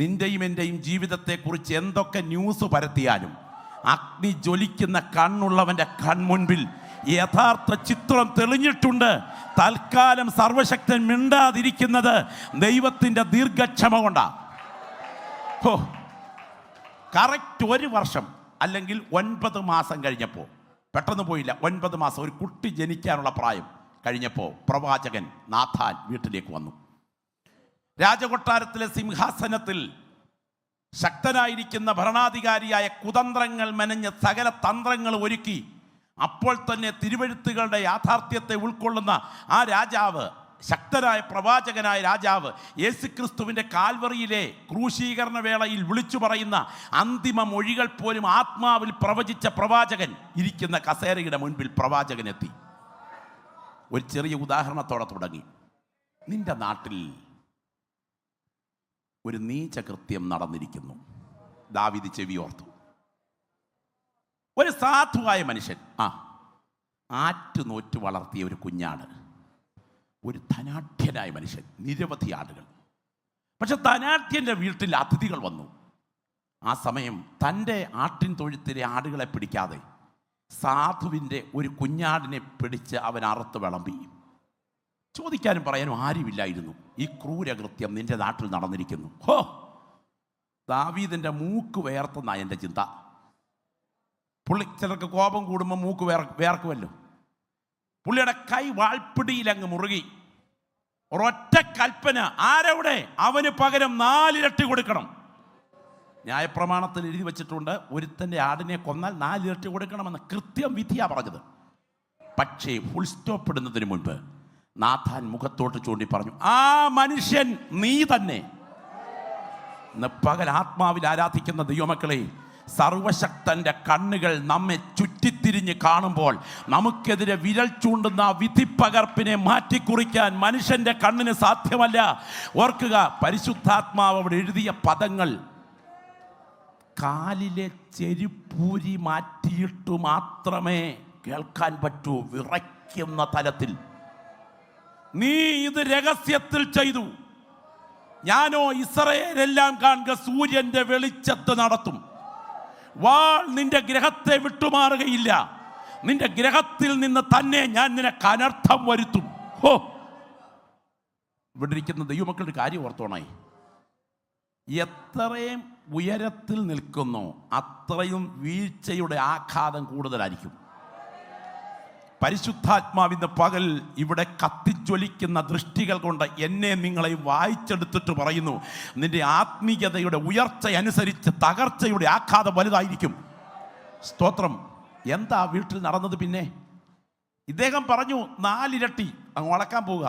Speaker 1: നിൻ്റെയും എൻ്റെയും ജീവിതത്തെക്കുറിച്ച് എന്തൊക്കെ ന്യൂസ് പരത്തിയാലും അഗ്നി ജ്വലിക്കുന്ന കണ്ണുള്ളവൻ്റെ കൺമുൻപിൽ യഥാർത്ഥ ചിത്രം തെളിഞ്ഞിട്ടുണ്ട്. തൽക്കാലം സർവശക്തൻ മിണ്ടാതിരിക്കുന്നത് ദൈവത്തിൻ്റെ ദീർഘക്ഷമ കൊണ്ടാണ്. കറക്റ്റ് 1 വർഷം അല്ലെങ്കിൽ 9 മാസം കഴിഞ്ഞപ്പോൾ, പെട്ടെന്ന് പോയില്ല, 9 മാസം, ഒരു കുട്ടി ജനിക്കാനുള്ള പ്രായം കഴിഞ്ഞപ്പോൾ പ്രവാചകൻ നാഥാൻ വീട്ടിലേക്ക് വന്നു. രാജകൊട്ടാരത്തിലെ സിംഹാസനത്തിൽ ശക്തനായിരിക്കുന്ന ഭരണാധികാരിയായ കുതന്ത്രങ്ങൾ മെനഞ്ഞ് സകല തന്ത്രങ്ങൾ ഒരുക്കി അപ്പോൾ തന്നെ തിരുവെഴുത്തുകളുടെ യാഥാർത്ഥ്യത്തെ ഉൾക്കൊള്ളുന്ന ആ രാജാവ്, ശക്തനായ പ്രവാചകനായ രാജാവ്, യേശുക്രിസ്തുവിൻ്റെ കാൽവറിയിലെ ക്രൂശീകരണ വേളയിൽ വിളിച്ചു പറയുന്ന അന്തിമ മൊഴികൾ പോലും ആത്മാവിൽ പ്രവചിച്ച പ്രവാചകൻ ഇരിക്കുന്ന കസേരയുടെ മുൻപിൽ പ്രവാചകൻ എത്തി. ഒരു ചെറിയ ഉദാഹരണത്തോടെ തുടങ്ങി. നിന്റെ നാട്ടിൽ ഒരു നീചകൃത്യം നടന്നിരിക്കുന്നു. ദാവീദ് ചെവിയോർത്തു. ഒരു സാധുവായ മനുഷ്യൻ, ആറ്റുനോറ്റ് വളർത്തിയ ഒരു കുഞ്ഞാട്, ഒരു ധനാഢ്യനായ മനുഷ്യൻ, നിരവധി ആടുകൾ. പക്ഷെ ധനാഢ്യൻ്റെ വീട്ടിൽ അതിഥികൾ വന്നു. ആ സമയം തൻ്റെ ആട്ടിൻ തൊഴുത്തിലെ ആടുകളെ പിടിക്കാതെ സാധുവിൻ്റെ ഒരു കുഞ്ഞാടിനെ പിടിച്ച് അവൻ അറുത്ത് വിളമ്പി. ചോദിക്കാനും പറയാനും ആരുമില്ലായിരുന്നു. ഈ ക്രൂരകൃത്യം നിന്റെ നാട്ടിൽ നടന്നിരിക്കുന്നു. ദാവീദിൻ്റെ മൂക്ക് വേർത്തെന്നാണ് എൻ്റെ ചിന്ത. ചിലർക്ക് കോപം കൂടുമ്പോൾ മൂക്ക് വേർക്കുമല്ലോ. പുള്ളിയുടെ കൈ വാൾപ്പിടിയിലങ്ങ് മുറുകി. ഒരൊറ്റ കൽപ്പന, ആരവിടെ? അവന് പകരം 4 ഇരട്ടി കൊടുക്കണം. ന്യായപ്രമാണത്തിൽ എഴുതി വെച്ചിട്ടുണ്ട്, ഒരുത്തൻ്റെ ആടിനെ കൊന്നാൽ 4 ഇരട്ടി കൊടുക്കണമെന്ന്. കൃത്യം വിധിയാ പറഞ്ഞത്. പക്ഷേ ഫുൾ സ്റ്റോപ്പ് ഇടുന്നതിന് മുൻപ് നാഥാൻ മുഖത്തോട്ട് ചൂണ്ടി പറഞ്ഞു, ആ മനുഷ്യൻ നീ തന്നെ. ഇന്ന് പകൽ ആത്മാവിൽ ആരാധിക്കുന്ന ദൈവമക്കളെ, സർവശക്തന്റെ കണ്ണുകൾ നമ്മെ ചുറ്റിത്തിരിഞ്ഞ് കാണുമ്പോൾ നമുക്കെതിരെ വിരൽ ചൂണ്ടുന്ന വിധിപ്പകർപ്പിനെ മാറ്റിക്കുറിക്കാൻ മനുഷ്യന്റെ കണ്ണിന് സാധ്യമല്ല. ഓർക്കുക, പരിശുദ്ധാത്മാവ് അവിടെ എഴുതിയ പദങ്ങൾ, കാലിലെ ചെരുപ്പൂരി മാറ്റിയിട്ടു മാത്രമേ കേൾക്കാൻ പറ്റൂ. വിറയ്ക്കുന്ന തലത്തിൽ, നീ ഇത് രഹസ്യത്തിൽ ചെയ്തു, ഞാനോ ഇസ്രായേലെല്ലാം കാണുക സൂര്യന്റെ വെളിച്ചത്ത് നടത്തും. വാൾ നിന്റെ ഗ്രഹത്തെ വിട്ടുമാറുകയില്ല. നിന്റെ ഗ്രഹത്തിൽ നിന്ന് തന്നെ ഞാൻ നിനക്ക് അനർത്ഥം വരുത്തും. ഇവിടെ ഇരിക്കുന്ന ദൈവമക്കളുടെ കാര്യം ഓർത്തോണേ. എത്രയും ഉയരത്തിൽ നിൽക്കുന്നോ അത്രയും വീഴ്ചയുടെ ആഘാതം കൂടുതലായിരിക്കും. പരിശുദ്ധാത്മാവിൻ്റെ പകൽ ഇവിടെ കത്തിജ്വലിക്കുന്ന ദൃഷ്ടികൾ കൊണ്ട് എന്നെ നിങ്ങളെ വായിച്ചെടുത്തിട്ട് പറയുന്നു, നിന്റെ ആത്മീയതയുടെ ഉയർച്ച അനുസരിച്ച് തകർച്ചയുടെ ആഘാതം വലുതായിരിക്കും. സ്തോത്രം. എന്താ വീട്ടിൽ നടന്നത്? പിന്നെ ഇദ്ദേഹം പറഞ്ഞു 4 ഇരട്ടി അങ്ങ് വളക്കാൻ പോവുക.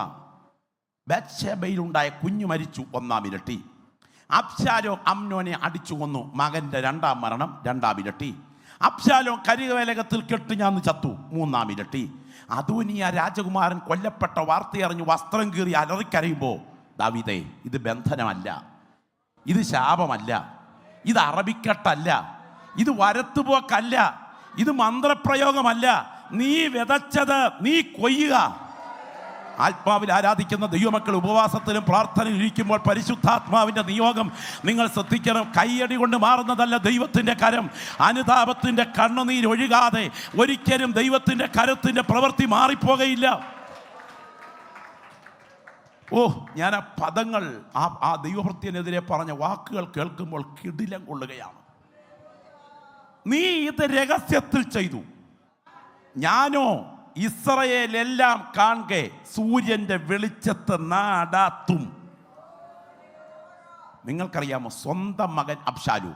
Speaker 1: ബത്ശേബയിലുണ്ടായ കുഞ്ഞു മരിച്ചു, 1-ാം ഇരട്ടി. അബ്ശാലോം അമ്നോനെ അടിച്ചു കൊന്നു, മകൻ്റെ 2-ാം മരണം 2-ാം ഇരട്ടി. അബ്ശാലോം കരിവേലകത്തിൽ കെട്ട് ഞാൻ ചത്തു. 3-ാം ഇരട്ടി. അദോനിയ രാജകുമാരൻ കൊല്ലപ്പെട്ട വാർത്തയറിഞ്ഞ് വസ്ത്രം കീറി അലറിക്കരയുമ്പോൾ, ദാവീദേ, ഇത് ബന്ധനമല്ല, ഇത് ശാപമല്ല, ഇത് അറബിക്കട്ടല്ല, ഇത് വരത്തുപോക്കല്ല, ഇത് മന്ത്രപ്രയോഗമല്ല. നീ വിതച്ചത് നീ കൊയ്യുക. ആത്മാവിൽ ആരാധിക്കുന്ന ദൈവമക്കൾ ഉപവാസത്തിലും പ്രാർത്ഥനയിലും ഇരിക്കുമ്പോൾ പരിശുദ്ധാത്മാവിൻ്റെ നിയോഗം നിങ്ങൾ ശ്രദ്ധിക്കണം. കൈയടി കൊണ്ട് മാറുന്നതല്ല ദൈവത്തിൻ്റെ കരം. അനുതാപത്തിൻ്റെ കണ്ണുനീരൊഴുകാതെ ഒരിക്കലും ദൈവത്തിൻ്റെ കരത്തിൻ്റെ പ്രവൃത്തി മാറിപ്പോകയില്ല. ഞാൻ ആ പദങ്ങൾ, ആ ദൈവഭൃത്യനെതിരെ പറഞ്ഞ വാക്കുകൾ കേൾക്കുമ്പോൾ കിടിലം കൊള്ളുകയാണ്. നീ ഇത് രഹസ്യത്തിൽ ചെയ്തു, ഞാനോ ഇസ്രയേലെല്ലാം കാണെ സൂര്യന്റെ വെളിച്ചത്ത് നാടാത്തും. നിങ്ങൾക്കറിയാമോ, സ്വന്തം മകൻ അബ്ശാലോം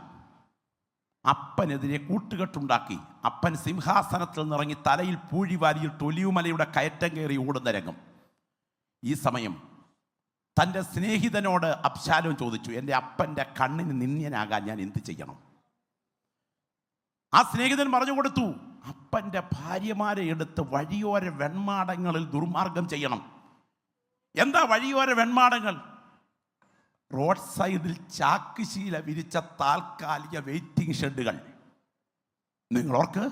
Speaker 1: അപ്പനെതിരെ കൂട്ടുകെട്ടുണ്ടാക്കി. അപ്പൻ സിംഹാസനത്തിൽ നിന്നിറങ്ങി തലയിൽ പൂഴി വാരിയിട്ട് ഒലിവുമലയുടെ കയറ്റം കയറി ഓടുന്ന രംഗം. ഈ സമയം തൻ്റെ സ്നേഹിതനോട് അബ്ശാലോം ചോദിച്ചു, എൻ്റെ അപ്പൻ്റെ കണ്ണിന് നിന്ദ്യനാകാൻ ഞാൻ എന്ത് ചെയ്യണം? ആ സ്നേഹിതൻ പറഞ്ഞു കൊടുത്തു, അപ്പൻ്റെ ഭാര്യമാരെ എടുത്ത് വഴിയോര വെൺമാടങ്ങളിൽ ദുർമാർഗം ചെയ്യണം. എന്താ വഴിയോര വെൺമാടങ്ങൾ? റോഡ് സൈഡിൽ ചാക്കുശീല വിരിച്ച താൽക്കാലിക വെയിറ്റിംഗ് ഷെഡുകൾ. നിങ്ങളോർക്ക്,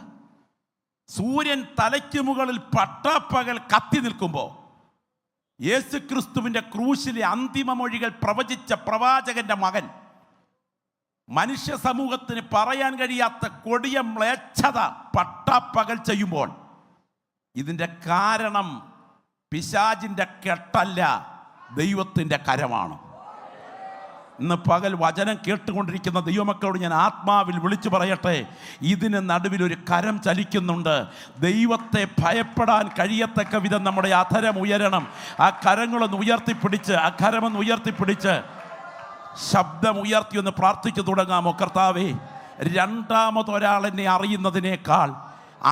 Speaker 1: സൂര്യൻ തലയ്ക്ക് മുകളിൽ പട്ടാപ്പകൽ കത്തി നിൽക്കുമ്പോൾ യേശുക്രിസ്തുവിൻ്റെ ക്രൂശിലെ അന്തിമ മൊഴികൾ പ്രവചിച്ച പ്രവാചകന്റെ മകൻ മനുഷ്യ സമൂഹത്തിന് പറയാൻ കഴിയാത്ത കൊടിയ മ്ലേച്ഛത പട്ടാപ്പകൽ ചെയ്യുമ്പോൾ ഇതിൻ്റെ കാരണം പിശാചിൻ്റെ കെട്ടല്ല, ദൈവത്തിൻ്റെ കരമാണ്. ഇന്ന് പകൽ വചനം കേട്ടുകൊണ്ടിരിക്കുന്ന ദൈവമക്കളോട് ഞാൻ ആത്മാവിൽ വിളിച്ചു പറയട്ടെ, ഇതിന് നടുവിൽ ഒരു കരം ചലിക്കുന്നുണ്ട്. ദൈവത്തെ ഭയപ്പെടാൻ കഴിയത്തക്ക വിധം നമ്മുടെ അധരം ഉയരണം. ആ കരങ്ങളൊന്ന് ഉയർത്തിപ്പിടിച്ച്, ആ കരമൊന്ന് ഉയർത്തിപ്പിടിച്ച് ശബ്ദം ഉയർത്തി ഒന്ന് പ്രാർത്ഥിച്ചു തുടങ്ങാമോ? കർത്താവേ, രണ്ടാമതൊരാൾ എന്നെ അറിയുന്നതിനേക്കാൾ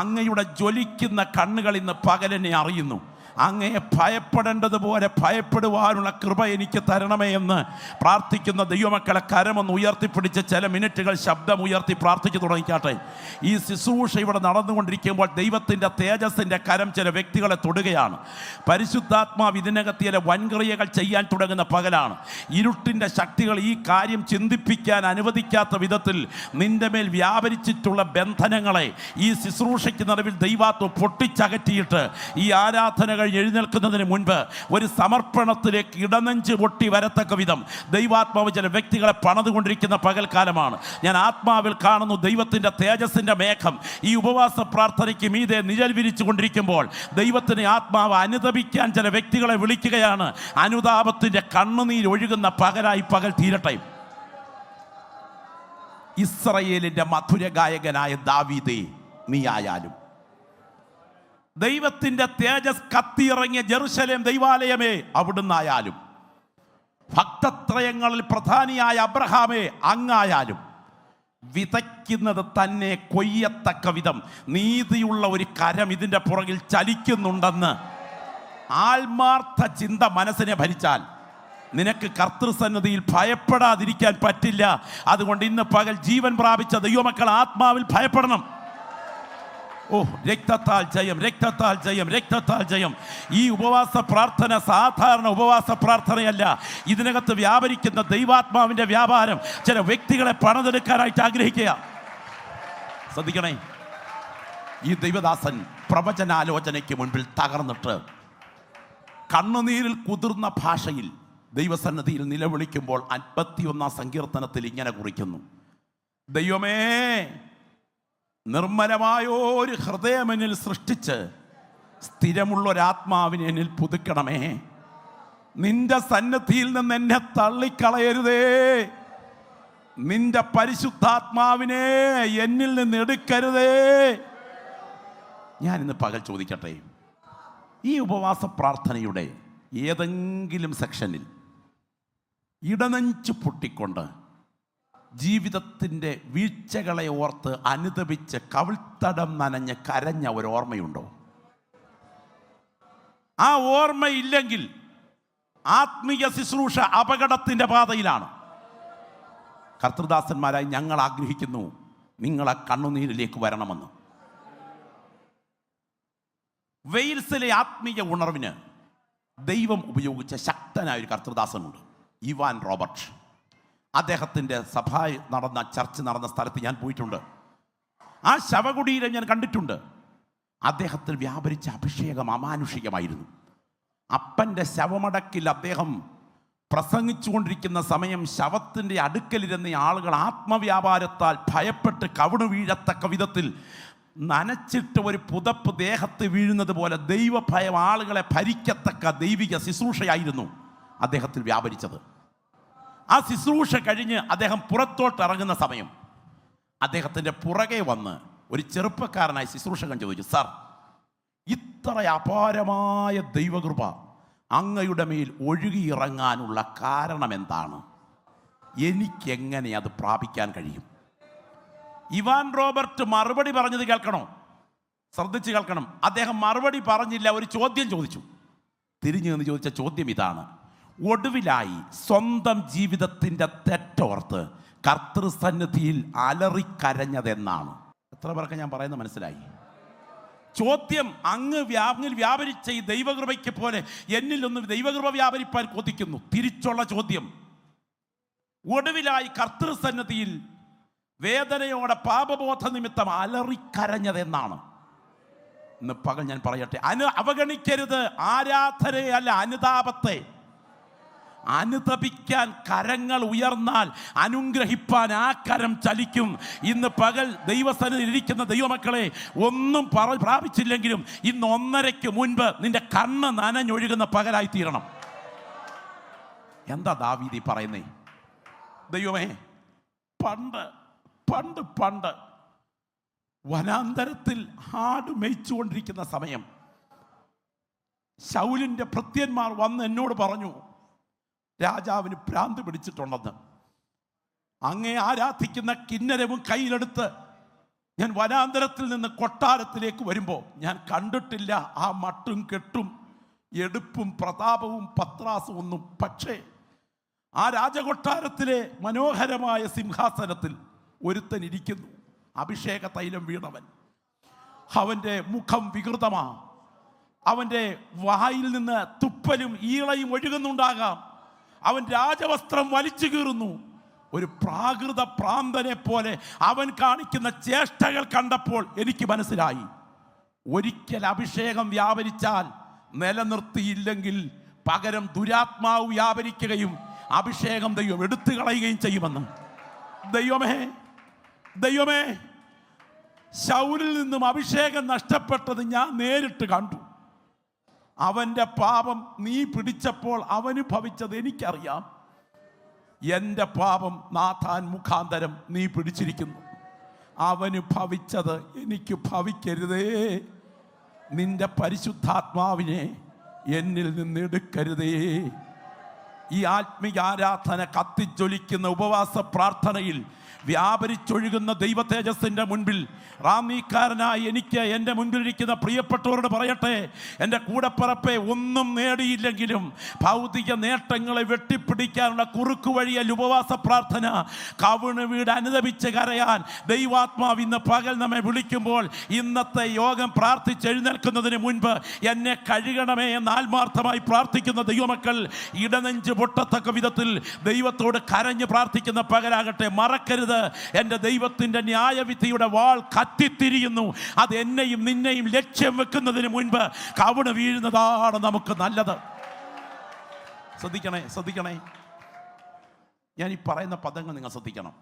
Speaker 1: അങ്ങയുടെ ജ്വലിക്കുന്ന കണ്ണുകൾ ഇന്ന് പകലെന്നെ അറിയുന്നു. അങ്ങയെ ഭയപ്പെടേണ്ടതുപോലെ ഭയപ്പെടുവാനുള്ള കൃപ എനിക്ക് തരണമേ എന്ന് പ്രാർത്ഥിക്കുന്ന ദൈവമക്കളെ കരമൊന്ന് ഉയർത്തിപ്പിടിച്ച് ചില മിനിറ്റുകൾ ശബ്ദം ഉയർത്തി പ്രാർത്ഥിച്ചു തുടങ്ങിക്കാട്ടെ. ഈ ശുശ്രൂഷ ഇവിടെ നടന്നുകൊണ്ടിരിക്കുമ്പോൾ ദൈവത്തിൻ്റെ തേജസ്സിൻ്റെ കരം ചില വ്യക്തികളെ തൊടുകയാണ്. പരിശുദ്ധാത്മാവ് ഇതിനകത്ത് ചില വൻക്രിയകൾ ചെയ്യാൻ തുടങ്ങുന്ന പകലാണ്. ഇരുട്ടിൻ്റെ ശക്തികൾ ഈ കാര്യം ചിന്തിപ്പിക്കാൻ അനുവദിക്കാത്ത വിധത്തിൽ നിന്റെ മേൽ വ്യാപരിച്ചിട്ടുള്ള ബന്ധനങ്ങളെ ഈ ശുശ്രൂഷയ്ക്ക് നടുവിൽ ദൈവാത്മ പൊട്ടിച്ചകറ്റിയിട്ട് ഈ ആരാധനകൾ എഴുന്നേൽക്കുന്നതിന് മുൻപ് ഒരു സമർപ്പണത്തിലേക്ക് ഇടനെഞ്ച് പൊട്ടി വരത്തക്ക വിധം ദൈവാത്മാവ് ചില വ്യക്തികളെ പണിതുകൊണ്ടിരിക്കുന്ന പകൽക്കാലമാണ്. ഞാൻ ആത്മാവിൽ കാണുന്നു ദൈവത്തിൻ്റെ തേജസ്സിൻ്റെ മേഘം ഈ ഉപവാസ പ്രാർത്ഥനയ്ക്ക് മീതെ നിഴൽ വിരിച്ചു കൊണ്ടിരിക്കുമ്പോൾ ദൈവത്തിന് ആത്മാവ് അനുതപിക്കാൻ ചില വ്യക്തികളെ വിളിക്കുകയാണ്. അനുതാപത്തിൻ്റെ കണ്ണുനീരൊഴുകുന്ന പകലായി പകൽ തീരട്ടെ. ഇസ്രയേലിൻ്റെ മധുരഗായകനായ ദാവീദേ, നീ ആയാലും ദൈവത്തിൻ്റെ തേജസ് കത്തിയിറങ്ങിയ ജെറുസലേം ദൈവാലയമേ, അവിടുന്നായാലും ഭക്തത്രയങ്ങളിൽ പ്രധാനിയായ അബ്രഹാമേ, അങ്ങായാലും വിതയ്ക്കുന്നത് തന്നെ കൊയ്യത്തക്ക വിധം നീതിയുള്ള ഒരു കരം ഇതിൻ്റെ പുറകിൽ ചലിക്കുന്നുണ്ടെന്ന് ആത്മാർത്ഥ ചിന്ത മനസ്സിനെ ഭരിച്ചാൽ നിനക്ക് കർത്തൃസന്നിധിയിൽ ഭയപ്പെടാതിരിക്കാൻ പറ്റില്ല. അതുകൊണ്ട് ഇന്ന് പകൽ ജീവൻ പ്രാപിച്ച ദൈവമക്കൾ ആത്മാവിൽ ഭയപ്പെടണം. രക്തത്താൽ ജയം, രക്തത്താൽ ജയം, രക്തത്താൽ ജയം. ഈ ഉപവാസ പ്രാർത്ഥന സാധാരണ ഉപവാസ പ്രാർത്ഥനയല്ല. ഇതിനകത്ത് വ്യാപരിക്കുന്ന ദൈവാത്മാവിൻ്റെ വ്യാപാരം ചില വ്യക്തികളെ പണിതെടുക്കാനായിട്ട് ആഗ്രഹിക്കുക. ശ്രദ്ധിക്കണേ, ഈ ദൈവദാസൻ പ്രവചനാലോചനയ്ക്ക് മുൻപിൽ തകർന്നിട്ട് കണ്ണുനീരിൽ കുതിർന്ന ഭാഷയിൽ ദൈവസന്നിധിയിൽ നിലവിളിക്കുമ്പോൾ 51-ാം സങ്കീർത്തനത്തിൽ ഇങ്ങനെ കുറിക്കുന്നു: ദൈവമേ, നിർമ്മലമായൊരു ഹൃദയം എന്നിൽ സൃഷ്ടിച്ച് സ്ഥിരമുള്ളൊരാത്മാവിനെ എന്നിൽ പുതുക്കണമേ. നിന്റെ സന്നിധിയിൽ നിന്ന് എന്നെ തള്ളിക്കളയരുതേ. നിന്റെ പരിശുദ്ധാത്മാവിനെ എന്നിൽ നിന്ന് എടുക്കരുതേ. ഞാനിന്ന് പകൽ ചോദിക്കട്ടെ, ഈ ഉപവാസ പ്രാർത്ഥനയുടെ ഏതെങ്കിലും സെക്ഷനിൽ ഇടനെഞ്ചു പൊട്ടിക്കൊണ്ട് ജീവിതത്തിൻ്റെ വീഴ്ചകളെ ഓർത്ത് അനുതപിച്ച് കവിൾത്തടം നനഞ്ഞ് കരഞ്ഞ ഒരു ഓർമ്മയുണ്ടോ? ആ ഓർമ്മയില്ലെങ്കിൽ ആത്മീയ ശുശ്രൂഷ അപകടത്തിൻ്റെ പാതയിലാണ്. കർത്തൃദാസന്മാരായി ഞങ്ങൾ ആഗ്രഹിക്കുന്നു, നിങ്ങളെ കണ്ണുനീരിലേക്ക് വരണമെന്ന്. വെയിൽസിലെ ആത്മീയ ഉണർവിന് ദൈവം ഉപയോഗിച്ച ശക്തനായ ഒരു കർത്തൃദാസനുണ്ട്, ഇവാൻ റോബർട്ട്. അദ്ദേഹത്തിൻ്റെ സഭ നടന്ന ചർച്ച് നടന്ന സ്ഥലത്ത് ഞാൻ പോയിട്ടുണ്ട്. ആ ശവകുടീരം ഞാൻ കണ്ടിട്ടുണ്ട്. അദ്ദേഹത്തിൽ വ്യാപരിച്ച അഭിഷേകം അമാനുഷികമായിരുന്നു. അപ്പൻ്റെ ശവമടക്കിൽ അദ്ദേഹം പ്രസംഗിച്ചുകൊണ്ടിരിക്കുന്ന സമയം ശവത്തിൻ്റെ അടുക്കലിരുന്ന ആളുകൾ ആത്മവ്യാപാരത്താൽ ഭയപ്പെട്ട് കവിണ് വീഴത്തക്ക വിധത്തിൽ നനച്ചിട്ട് ഒരു പുതപ്പ് ദേഹത്ത് വീഴുന്നത് പോലെ ദൈവഭയം ആളുകളെ ഭരിക്കത്തക്ക ദൈവിക ശുശ്രൂഷയായിരുന്നു അദ്ദേഹത്തിൽ വ്യാപരിച്ചത്. ആ ശുശ്രൂഷ കഴിഞ്ഞ് അദ്ദേഹം പുറത്തോട്ട് ഇറങ്ങുന്ന സമയം അദ്ദേഹത്തിൻ്റെ പുറകെ വന്ന് ഒരു ചെറുപ്പക്കാരനായ ശുശ്രൂഷകൻ ചോദിച്ചു, സാർ, ഇത്ര അപാരമായ ദൈവകൃപ അങ്ങയുടെ മേൽ ഒഴുകിയിറങ്ങാനുള്ള കാരണം എന്താണ്? എനിക്കെങ്ങനെ അത് പ്രാപിക്കാൻ കഴിയും? ഇവാൻ റോബർട്ട് മറുപടി പറഞ്ഞത് കേൾക്കണോ? ശ്രദ്ധിച്ച് കേൾക്കണം. അദ്ദേഹം മറുപടി പറഞ്ഞില്ല, ഒരു ചോദ്യം ചോദിച്ചു. തിരിഞ്ഞു നിന്ന് ചോദിച്ച ചോദ്യം ഇതാണ്: ഒടുവിലായി സ്വന്തം ജീവിതത്തിൻ്റെ തെറ്റോർത്ത് കർത്തൃസന്നിധിയിൽ അലറിക്കരഞ്ഞതെന്നാണ്. എത്ര പേർക്ക് ഞാൻ പറയുന്നത് മനസ്സിലായി? ചോദ്യം അങ്ങ് വ്യാപരിച്ച ഈ ദൈവകൃപയ്ക്ക് പോലെ എന്നിൽ ഒന്നും ദൈവകൃപ വ്യാപരിപ്പാൻ കൊതിക്കുന്നു. തിരിച്ചുള്ള ചോദ്യം, ഒടുവിലായി കർത്തൃസന്നിധിയിൽ വേദനയോടെ പാപബോധ നിമിത്തം അലറിക്കരഞ്ഞതെന്നാണ്. ഇന്ന് പകൽ ഞാൻ പറയട്ടെ, അവഗണിക്കരുത് ആരാധനയല്ല, അനുതാപത്തെ. അനുതപിക്കാൻ കരങ്ങൾ ഉയർന്നാൽ അനുഗ്രഹിപ്പാൻ ആ കരം ചലിക്കും. ഇന്ന് പകൽ ദൈവസന്നിധിയിൽ ഇരിക്കുന്ന ദൈവമക്കളെ, ഒന്നും പ്രാപിച്ചില്ലെങ്കിലും ഇന്ന് 1:30 മുൻപ് നിന്റെ കണ്ണ് നനഞ്ഞൊഴുകുന്ന പകലായി തീരണം. എന്താ ദാവീദ് പറയുന്നേ? ദൈവമേ, പണ്ട് പണ്ട് പണ്ട് വനാന്തരത്തിൽ ആട് മേയിച്ചുകൊണ്ടിരിക്കുന്ന സമയം ശൗലിൻ്റെ ഭൃത്യന്മാർ വന്ന് എന്നോട് പറഞ്ഞു, രാജാവിന് ഭ്രാന്ത് പിടിച്ചിട്ടുണ്ടെന്ന്. അങ്ങേ ആരാധിക്കുന്ന കിന്നരവും കയ്യിലെടുത്ത് ഞാൻ വനാന്തരത്തിൽ നിന്ന് കൊട്ടാരത്തിലേക്ക് വരുമ്പോൾ ഞാൻ കണ്ടിട്ടില്ല ആ മട്ടും കെട്ടും എടുപ്പും പ്രതാപവും പത്രാസും ഒന്നും. പക്ഷേ ആ രാജകൊട്ടാരത്തിലെ മനോഹരമായ സിംഹാസനത്തിൽ ഒരുത്തൻ ഇരിക്കുന്നു, അഭിഷേക തൈലം വീണവൻ. അവൻ്റെ മുഖം വികൃതമാ, അവൻ്റെ വായിൽ നിന്ന് തുപ്പലും ഈളയും ഒഴുകുന്നുണ്ടാകാം. അവൻ രാജവസ്ത്രം വലിച്ചു കീറുന്നു. ഒരു പ്രാകൃത പ്രാന്തനെ പോലെ അവൻ കാണിക്കുന്ന ചേഷ്ടകൾ കണ്ടപ്പോൾ എനിക്ക് മനസ്സിലായി, ഒരിക്കൽ അഭിഷേകം വ്യാപരിച്ചാൽ നിലനിർത്തിയില്ലെങ്കിൽ പകരം ദുരാത്മാവ് വ്യാപരിക്കുകയും അഭിഷേകം ദൈവം എടുത്തു കളയുകയും ചെയ്യുമെന്ന്. ദൈവമേ, ദൈവമേ, ശൗലിൽ നിന്നും അഭിഷേകം നഷ്ടപ്പെട്ടത് ഞാൻ നേരിട്ട് കണ്ടു. അവൻ്റെ പാപം നീ പിടിച്ചപ്പോൾ അവന് ഭവിച്ചത് എനിക്കറിയാം. എൻ്റെ പാപം നാഥാൻ മുഖാന്തരം നീ പിടിച്ചിരിക്കുന്നു. അവന് ഭവിച്ചത് എനിക്ക് ഭവിക്കരുതേ. നിന്റെ പരിശുദ്ധാത്മാവിനെ എന്നിൽ നിന്ന് എടുക്കരുതേ. ഈ ആത്മീയ ആരാധന കത്തിജ്വലിക്കുന്ന ഉപവാസ പ്രാർത്ഥനയിൽ വ്യാപരിച്ചൊഴുകുന്ന ദൈവ തേജസ്സിൻ്റെ മുൻപിൽ റാന്നീക്കാരനായി എനിക്ക് എൻ്റെ മുൻപിലിരിക്കുന്ന പ്രിയപ്പെട്ടവരോട് പറയട്ടെ, എൻ്റെ കൂടപ്പിറപ്പെ, ഒന്നും നേടിയില്ലെങ്കിലും ഭൗതിക നേട്ടങ്ങളെ വെട്ടിപ്പിടിക്കാനുള്ള കുറുക്കു വഴിയൽ ഉപവാസ പ്രാർത്ഥന. കവിണ് വീട് അനുദപിച്ച് കരയാൻ ദൈവാത്മാവ് ഇന്ന് പകൽ നമ്മെ വിളിക്കുമ്പോൾ ഇന്നത്തെ യോഗം പ്രാർത്ഥിച്ചെഴുന്നേൽക്കുന്നതിന് മുൻപ് എന്നെ കഴുകണമേ എന്ന് ആത്മാർത്ഥമായി പ്രാർത്ഥിക്കുന്ന ദൈവമക്കൾ ഇടനെഞ്ച് പൊട്ടത്തക്ക വിധത്തിൽ ദൈവത്തോട് കരഞ്ഞ് പ്രാർത്ഥിക്കുന്ന പകലാകട്ടെ. മറക്കരുത്, എൻ്റെ ദൈവത്തിൻ്റെ ന്യായവിധിയുടെ വാൾ കത്തിത്തിരിയുന്നു. അത് എന്നെയും നിന്നെയും ലക്ഷ്യം വെക്കുന്നതിന് മുൻപ് കവിണ് വീഴുന്നതാണ് നമുക്ക് നല്ലത്. ശ്രദ്ധിക്കണേ, ശ്രദ്ധിക്കണേ. ഞാൻ ഈ പറയുന്ന പദങ്ങൾ നിങ്ങൾ ശ്രദ്ധിക്കണം.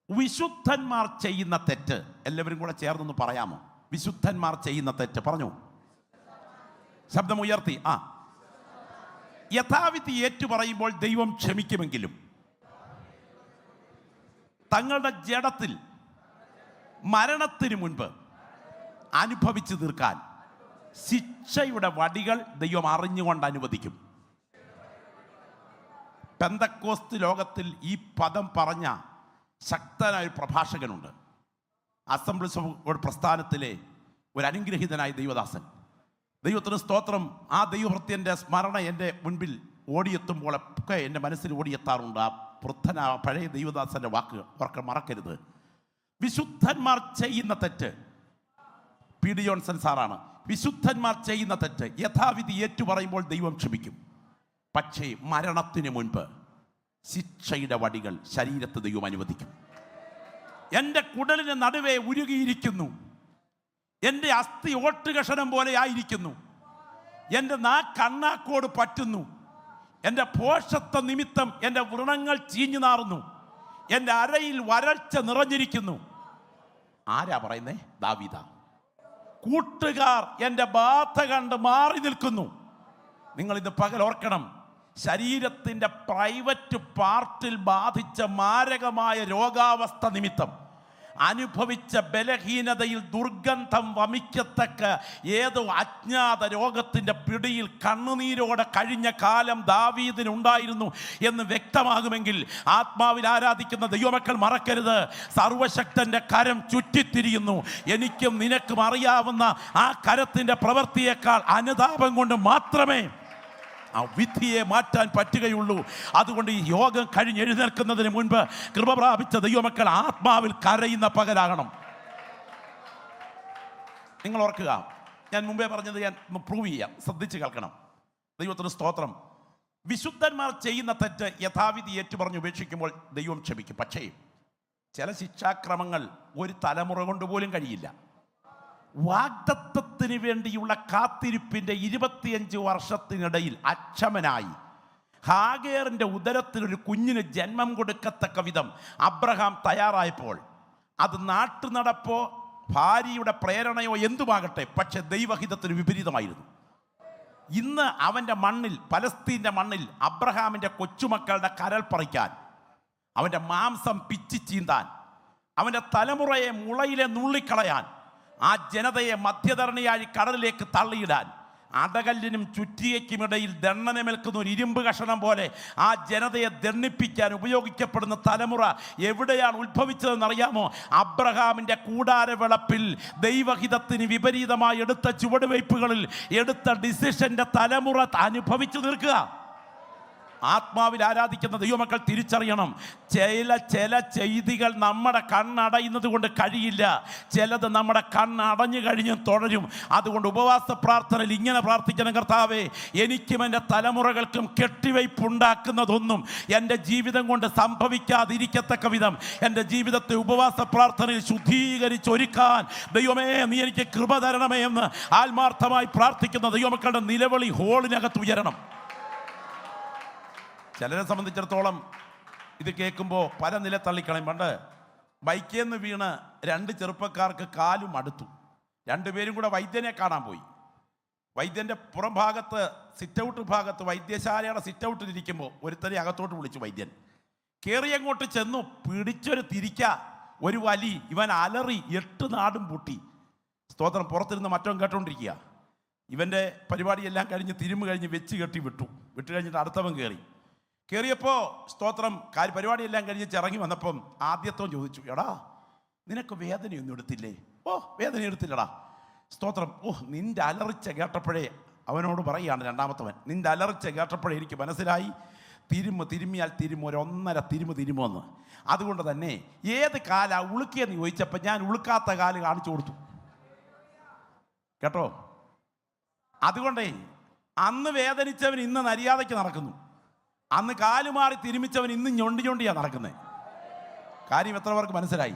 Speaker 1: വിശുദ്ധന്മാർ ചെയ്യുന്ന തെറ്റ്, എല്ലാവരും കൂടെ ചേർന്നൊന്ന് പറയാമോ? വിശുദ്ധന്മാർ ചെയ്യുന്ന തെറ്റ് പറഞ്ഞു, ശബ്ദം ഉയർത്തി. യഥാവിധി ഏറ്റു പറയുമ്പോൾ ദൈവം ക്ഷമിക്കുമെങ്കിലും തങ്ങളുടെ ജഡത്തിൽ മരണത്തിന് മുൻപ് അനുഭവിച്ചു തീർക്കാൻ ശിക്ഷയുടെ വടികൾ ദൈവം അറിഞ്ഞുകൊണ്ട് അനുവദിക്കും. പെന്തക്കോസ്ത് ലോകത്തിൽ ഈ പദം പറഞ്ഞ ശക്തനായ ഒരു പ്രഭാഷകനുണ്ട്. അസംബ്ലീസ് ഓഫ് ഗോഡ് പ്രസ്ഥാനത്തിലെ ഒരു അനുഗ്രഹീതനായ ദൈവദാസൻ. ദൈവത്തിന് സ്തോത്രം. ആ ദൈവഭൃത്യൻ്റെ സ്മരണ എൻ്റെ മുൻപിൽ ഓടിയെത്തുമ്പോഴൊക്കെ എൻ്റെ മനസ്സിൽ ഓടിയെത്താറുണ്ട്. ആ പഴയ ദൈവദാസൻ്റെ വാക്ക് ഓർക്കാൻ മറക്കരുത്. വിശുദ്ധന്മാർ ചെയ്യുന്ന തെറ്റ്, പി ഡി ജോൺസൺ സാറാണ്, വിശുദ്ധന്മാർ ചെയ്യുന്ന തെറ്റ് യഥാവിധി ഏറ്റുപറയുമ്പോൾ ദൈവം ക്ഷമിക്കും. പക്ഷേ മരണത്തിന് മുൻപ് ശിക്ഷയുടെ വടികൾ ശരീരത്ത് ദൈവം അനുവദിക്കും. എൻ്റെ കുടലിന് നടുവേ ഉരുകിയിരിക്കുന്നു, എൻ്റെ അസ്ഥി ഓട്ടുകഷണം പോലെ ആയിരിക്കുന്നു, എൻ്റെ കണ്ണാക്കോട് പറ്റുന്നു, എൻ്റെ പോഷത്വ നിമിത്തം എൻ്റെ വ്രണങ്ങൾ ചീഞ്ഞു നാറുന്നു, എൻ്റെ അരയിൽ വരൾച്ച നിറഞ്ഞിരിക്കുന്നു. ആരാ പറയുന്നേ? ദാവീദ. കൂട്ടുകാർ എൻ്റെ ബാധ കണ്ട് മാറി നിൽക്കുന്നു. നിങ്ങൾ ഇത് പകൽ ഓർക്കണം, ശരീരത്തിൻ്റെ പ്രൈവറ്റ് പാർട്ടിൽ ബാധിച്ച മാരകമായ രോഗാവസ്ഥ നിമിത്തം അനുഭവിച്ച ബലഹീനതയിൽ ദുർഗന്ധം വമിക്കത്തക്ക ഏതോ അജ്ഞാത രോഗത്തിൻ്റെ പിടിയിൽ കണ്ണുനീരോടെ കഴിഞ്ഞ കാലം ദാവീദിനുണ്ടായിരുന്നു എന്ന് വ്യക്തമാകുമെങ്കിൽ ആത്മാവിൽ ആരാധിക്കുന്ന ദൈവമക്കൾ മറക്കരുത്, സർവശക്തന്റെ കരം ചുറ്റിത്തിരിയുന്നു. എനിക്കും നിനക്കും അറിയാവുന്ന ആ കരത്തിൻ്റെ പ്രവൃത്തിയേക്കാൾ അനുതാപം കൊണ്ട് മാത്രമേ ആ വിധിയെ മാറ്റാൻ പറ്റുകയുള്ളൂ. അതുകൊണ്ട് ഈ യോഗം കഴിഞ്ഞെഴുന്നേൽക്കുന്നതിന് മുൻപ് കൃപ പ്രാപിച്ച ദൈവമക്കൾ ആത്മാവിൽ കരയുന്ന പകലാകണം. നിങ്ങൾ ഓർക്കുക, ഞാൻ മുമ്പേ പറഞ്ഞത് ഞാൻ പ്രൂവ് ചെയ്യാം, ശ്രദ്ധിച്ച് കേൾക്കണം. ദൈവത്തിന് സ്തോത്രം. വിശുദ്ധന്മാർ ചെയ്യുന്ന തെറ്റ് യഥാവിധി ഏറ്റുപറഞ്ഞ് ഉപേക്ഷിക്കുമ്പോൾ ദൈവം ക്ഷമിക്കും. പക്ഷേ ചില ശിക്ഷാക്രമങ്ങൾ ഒരു തലമുറ കൊണ്ട് പോലും കഴിയില്ല. വാഗ്ദത്തത്തിന് വേണ്ടിയുള്ള കാത്തിരിപ്പിൻ്റെ 25 വർഷത്തിനിടയിൽ അക്ഷമനായി ഹാഗേറിൻ്റെ ഉദരത്തിലൊരു കുഞ്ഞിന് ജന്മം കൊടുക്കത്തക്ക വിധം അബ്രഹാം തയ്യാറായപ്പോൾ, അത് നാട്ടുനടപ്പോ ഭാര്യയുടെ പ്രേരണയോ എന്തുമാകട്ടെ, പക്ഷെ ദൈവഹിതത്തിന് വിപരീതമായിരുന്നു. ഇന്ന് അവൻ്റെ മണ്ണിൽ, പലസ്തീൻ്റെ മണ്ണിൽ അബ്രഹാമിൻ്റെ കൊച്ചുമക്കളുടെ കരൾ പറിക്കാൻ, അവൻ്റെ മാംസം പിച്ചി ചീന്താൻ, അവൻ്റെ തലമുറയെ മുളയിലെ നുള്ളിക്കളയാൻ, ആ ജനതയെ മധ്യധരണിയായി കടലിലേക്ക് തള്ളിയിടാൻ, അടകല്ലിനും ചുറ്റിയയ്ക്കുമിടയിൽ ദണ്ണനമേൽക്കുന്ന ഒരു ഇരുമ്പ് കഷണം പോലെ ആ ജനതയെ ദണ്ണിപ്പിക്കാൻ ഉപയോഗിക്കപ്പെടുന്ന തലമുറ എവിടെയാണ് ഉത്ഭവിച്ചതെന്നറിയാമോ? അബ്രഹാമിൻ്റെ കൂടാരവിളപ്പിൽ ദൈവഹിതത്തിന് വിപരീതമായി എടുത്ത ചുവടുവയ്പ്പുകളിൽ എടുത്ത ഡിസിഷൻ്റെ തലമുറ അനുഭവിച്ചു നിൽക്കുക. ആത്മാവിൽ ആരാധിക്കുന്ന ദൈവമക്കൾ തിരിച്ചറിയണം, ചില ചെയ്തികൾ നമ്മുടെ കണ്ണടയുന്നത് കൊണ്ട് കഴിയില്ല, ചിലത് നമ്മുടെ കണ്ണടഞ്ഞു കഴിഞ്ഞ് തുടരും. അതുകൊണ്ട് ഉപവാസ പ്രാർത്ഥനയിൽ ഇങ്ങനെ പ്രാർത്ഥിക്കണം: കർത്താവേ, എനിക്കും എൻ്റെ തലമുറകൾക്കും കെട്ടിവയ്പുണ്ടാക്കുന്നതൊന്നും എൻ്റെ ജീവിതം കൊണ്ട് സംഭവിക്കാതിരിക്കത്തക്ക വിധം എൻ്റെ ജീവിതത്തെ ഉപവാസ പ്രാർത്ഥനയിൽ ശുദ്ധീകരിച്ചൊരുക്കാൻ ദൈവമേ നീ എനിക്ക് കൃപ തരണമേ എന്ന് ആത്മാർത്ഥമായി പ്രാർത്ഥിക്കുന്ന ദൈവമക്കളുടെ നിലവിളി ഹോളിനകത്ത് ഉയരണം. ചിലരെ സംബന്ധിച്ചിടത്തോളം ഇത് കേൾക്കുമ്പോൾ പല നില തള്ളിക്കളയും. പണ്ട് ബൈക്കിൽ നിന്ന് വീണ് 2 ചെറുപ്പക്കാർക്ക് കാലും അടുത്തു. 2 പേരും കൂടെ വൈദ്യനെ കാണാൻ പോയി. വൈദ്യൻ്റെ പുറം ഭാഗത്ത്, സിറ്റൗട്ട് ഭാഗത്ത്, വൈദ്യശാലയുടെ സിറ്റൗട്ടിലിരിക്കുമ്പോൾ ഒരുത്തനെ അകത്തോട്ട് വിളിച്ചു വൈദ്യൻ. കയറി അങ്ങോട്ട് ചെന്നു, പിടിച്ചൊരു തിരിക്ക, ഒരു വലി. ഇവൻ അലറി 8 നാടും പൂട്ടി. സ്തോത്രം. പുറത്തിരുന്ന് മറ്റവൻ കേട്ടോണ്ടിരിക്കുക. ഇവൻ്റെ പരിപാടിയെല്ലാം കഴിഞ്ഞ് തിരുമ്പ് കഴിഞ്ഞ് വെച്ച് കെട്ടി വിട്ടു കഴിഞ്ഞിട്ട് അടുത്തവൻ കയറിയപ്പോൾ സ്തോത്രം പരിപാടിയെല്ലാം കഴിഞ്ഞ് ഇറങ്ങി വന്നപ്പം ആദ്യത്തവൻ ചോദിച്ചു: എടാ, നിനക്ക് വേദനയൊന്നും എടുത്തില്ലേ? ഓ, വേദന എടുത്തില്ലടാ. സ്തോത്രം. ഓ, നിന്റെ അലറിച്ച കേട്ടപ്പോഴേ, അവനോട് പറയുകയാണ് രണ്ടാമത്തവൻ, നിന്റെ അലറിച്ച കേട്ടപ്പോഴേ എനിക്ക് മനസ്സിലായി തിരുമ്മിയാൽ ഒരു 1.5 തിരുമെന്ന്. അതുകൊണ്ട് തന്നെ ഏത് കാലാ ഉളുക്കിയെന്ന് ചോദിച്ചപ്പോൾ ഞാൻ ഉളുക്കാത്ത കാല് കാണിച്ചു കൊടുത്തു. കേട്ടോ? അതുകൊണ്ടേ അന്ന് വേദനിച്ചവൻ ഇന്ന് മര്യാദയ്ക്ക് നടക്കുന്നു, അന്ന് കാലുമാറി തിരുമിച്ചവൻ ഇന്ന് ഞൊണ്ടിയാണ് നടക്കുന്നത്. കാര്യം എത്ര പേർക്ക് മനസ്സിലായി?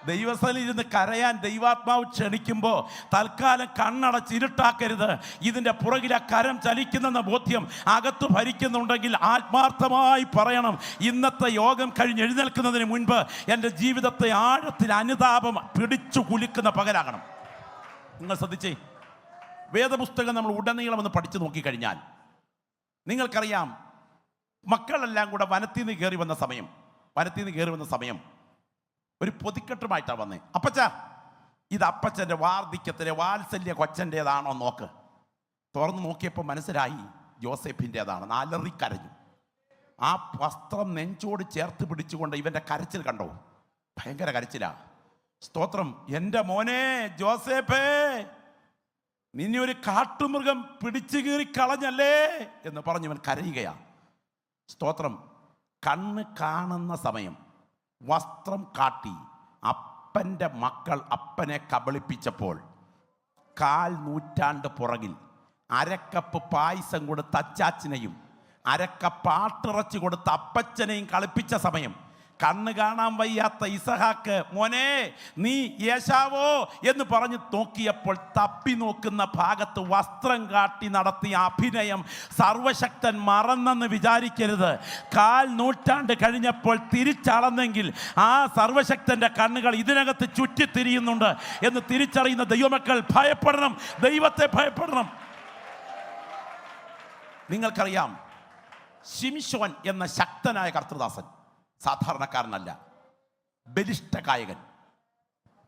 Speaker 1: ദൈവസ്ഥലിൽ ഇരുന്ന് കരയാൻ ദൈവാത്മാവ് ക്ഷണിക്കുമ്പോൾ തൽക്കാലം കണ്ണടച്ചിരുട്ടാക്കരുത്. ഇതിൻ്റെ പുറകിൽ ആ കരം ചലിക്കുന്നെന്ന ബോധ്യം അകത്ത് ഭരിക്കുന്നുണ്ടെങ്കിൽ ആത്മാർത്ഥമായി പറയണം: ഇന്നത്തെ യോഗം കഴിഞ്ഞ് എഴുന്നേൽക്കുന്നതിന് മുൻപ് എൻ്റെ ജീവിതത്തെ ആഴത്തിൽ അനുതാപം പിടിച്ചു കുലുക്കുന്ന പകലാകണം. നിങ്ങൾ ശ്രദ്ധിച്ചേ, വേദപുസ്തകം നമ്മൾ ഉടനീളം ഒന്ന് പഠിച്ചു നോക്കിക്കഴിഞ്ഞാൽ നിങ്ങൾക്കറിയാം, മക്കളെല്ലാം കൂടെ വനത്തിൽ നിന്ന് കയറി വന്ന സമയം ഒരു പൊതിക്കെട്ടുമായിട്ടാണ് വന്നേ. അപ്പച്ച, ഇത് അപ്പച്ചൻ്റെ വാർദ്ധക്യത്തിലെ വാത്സല്യ കൊച്ചൻ്റേതാണോ നോക്ക്. തുറന്ന് നോക്കിയപ്പോൾ മനസ്സിലായി ജോസഫിൻ്റേതാണ്. അലറിക്കരഞ്ഞു. ആ വസ്ത്രം നെഞ്ചോട് ചേർത്ത് പിടിച്ചുകൊണ്ട് ഇവൻ്റെ കരച്ചിൽ കണ്ടോ? ഭയങ്കര കരച്ചിലാ. സ്തോത്രം. എൻ്റെ മോനെ ജോസഫേ, നിന്നെ ഒരു കാട്ടുമൃഗം പിടിച്ചു കീറി കളഞ്ഞല്ലേ എന്ന് പറഞ്ഞ് ഇവൻ കരയുകയാ. സ്തോത്രം. കണ്ണ് കാണുന്ന സമയം വസ്ത്രം കാട്ടി അപ്പൻ്റെ മക്കൾ അപ്പനെ കബളിപ്പിച്ചപ്പോൾ 1/4 നൂറ്റാണ്ട് പുറകിൽ അരക്കപ്പ് പായസം കൊടുത്ത അച്ചാച്ചനെയും അരക്കപ്പ് ആട്ടിറച്ചി കൊടുത്ത അപ്പച്ചനെയും കളിപ്പിച്ച സമയം കണ്ണ് കാണാൻ വയ്യാത്ത ഇസഹാക്ക് മോനെ നീ യേശാവോ എന്ന് പറഞ്ഞ് നോക്കിയപ്പോൾ തപ്പി നോക്കുന്ന ഭാഗത്ത് വസ്ത്രം കാട്ടി നടത്തിയ അഭിനയം സർവശക്തൻ മറന്നെന്ന് വിചാരിക്കരുത്. 1/4 നൂറ്റാണ്ട് കഴിഞ്ഞപ്പോൾ തിരിച്ചളന്നെങ്കിൽ ആ സർവശക്തന്റെ കണ്ണുകൾ ഇതിനകത്ത് ചുറ്റിത്തിരിയുന്നുണ്ട് എന്ന് തിരിച്ചറിയുന്ന ദൈവമക്കൾ ഭയപ്പെടണം, ദൈവത്തെ ഭയപ്പെടണം. നിങ്ങൾക്കറിയാം, ശിംശോൻ എന്ന ശക്തനായ കർത്തൃദാസൻ സാധാരണക്കാരനല്ല, ബലിഷ്ഠ കായകൻ.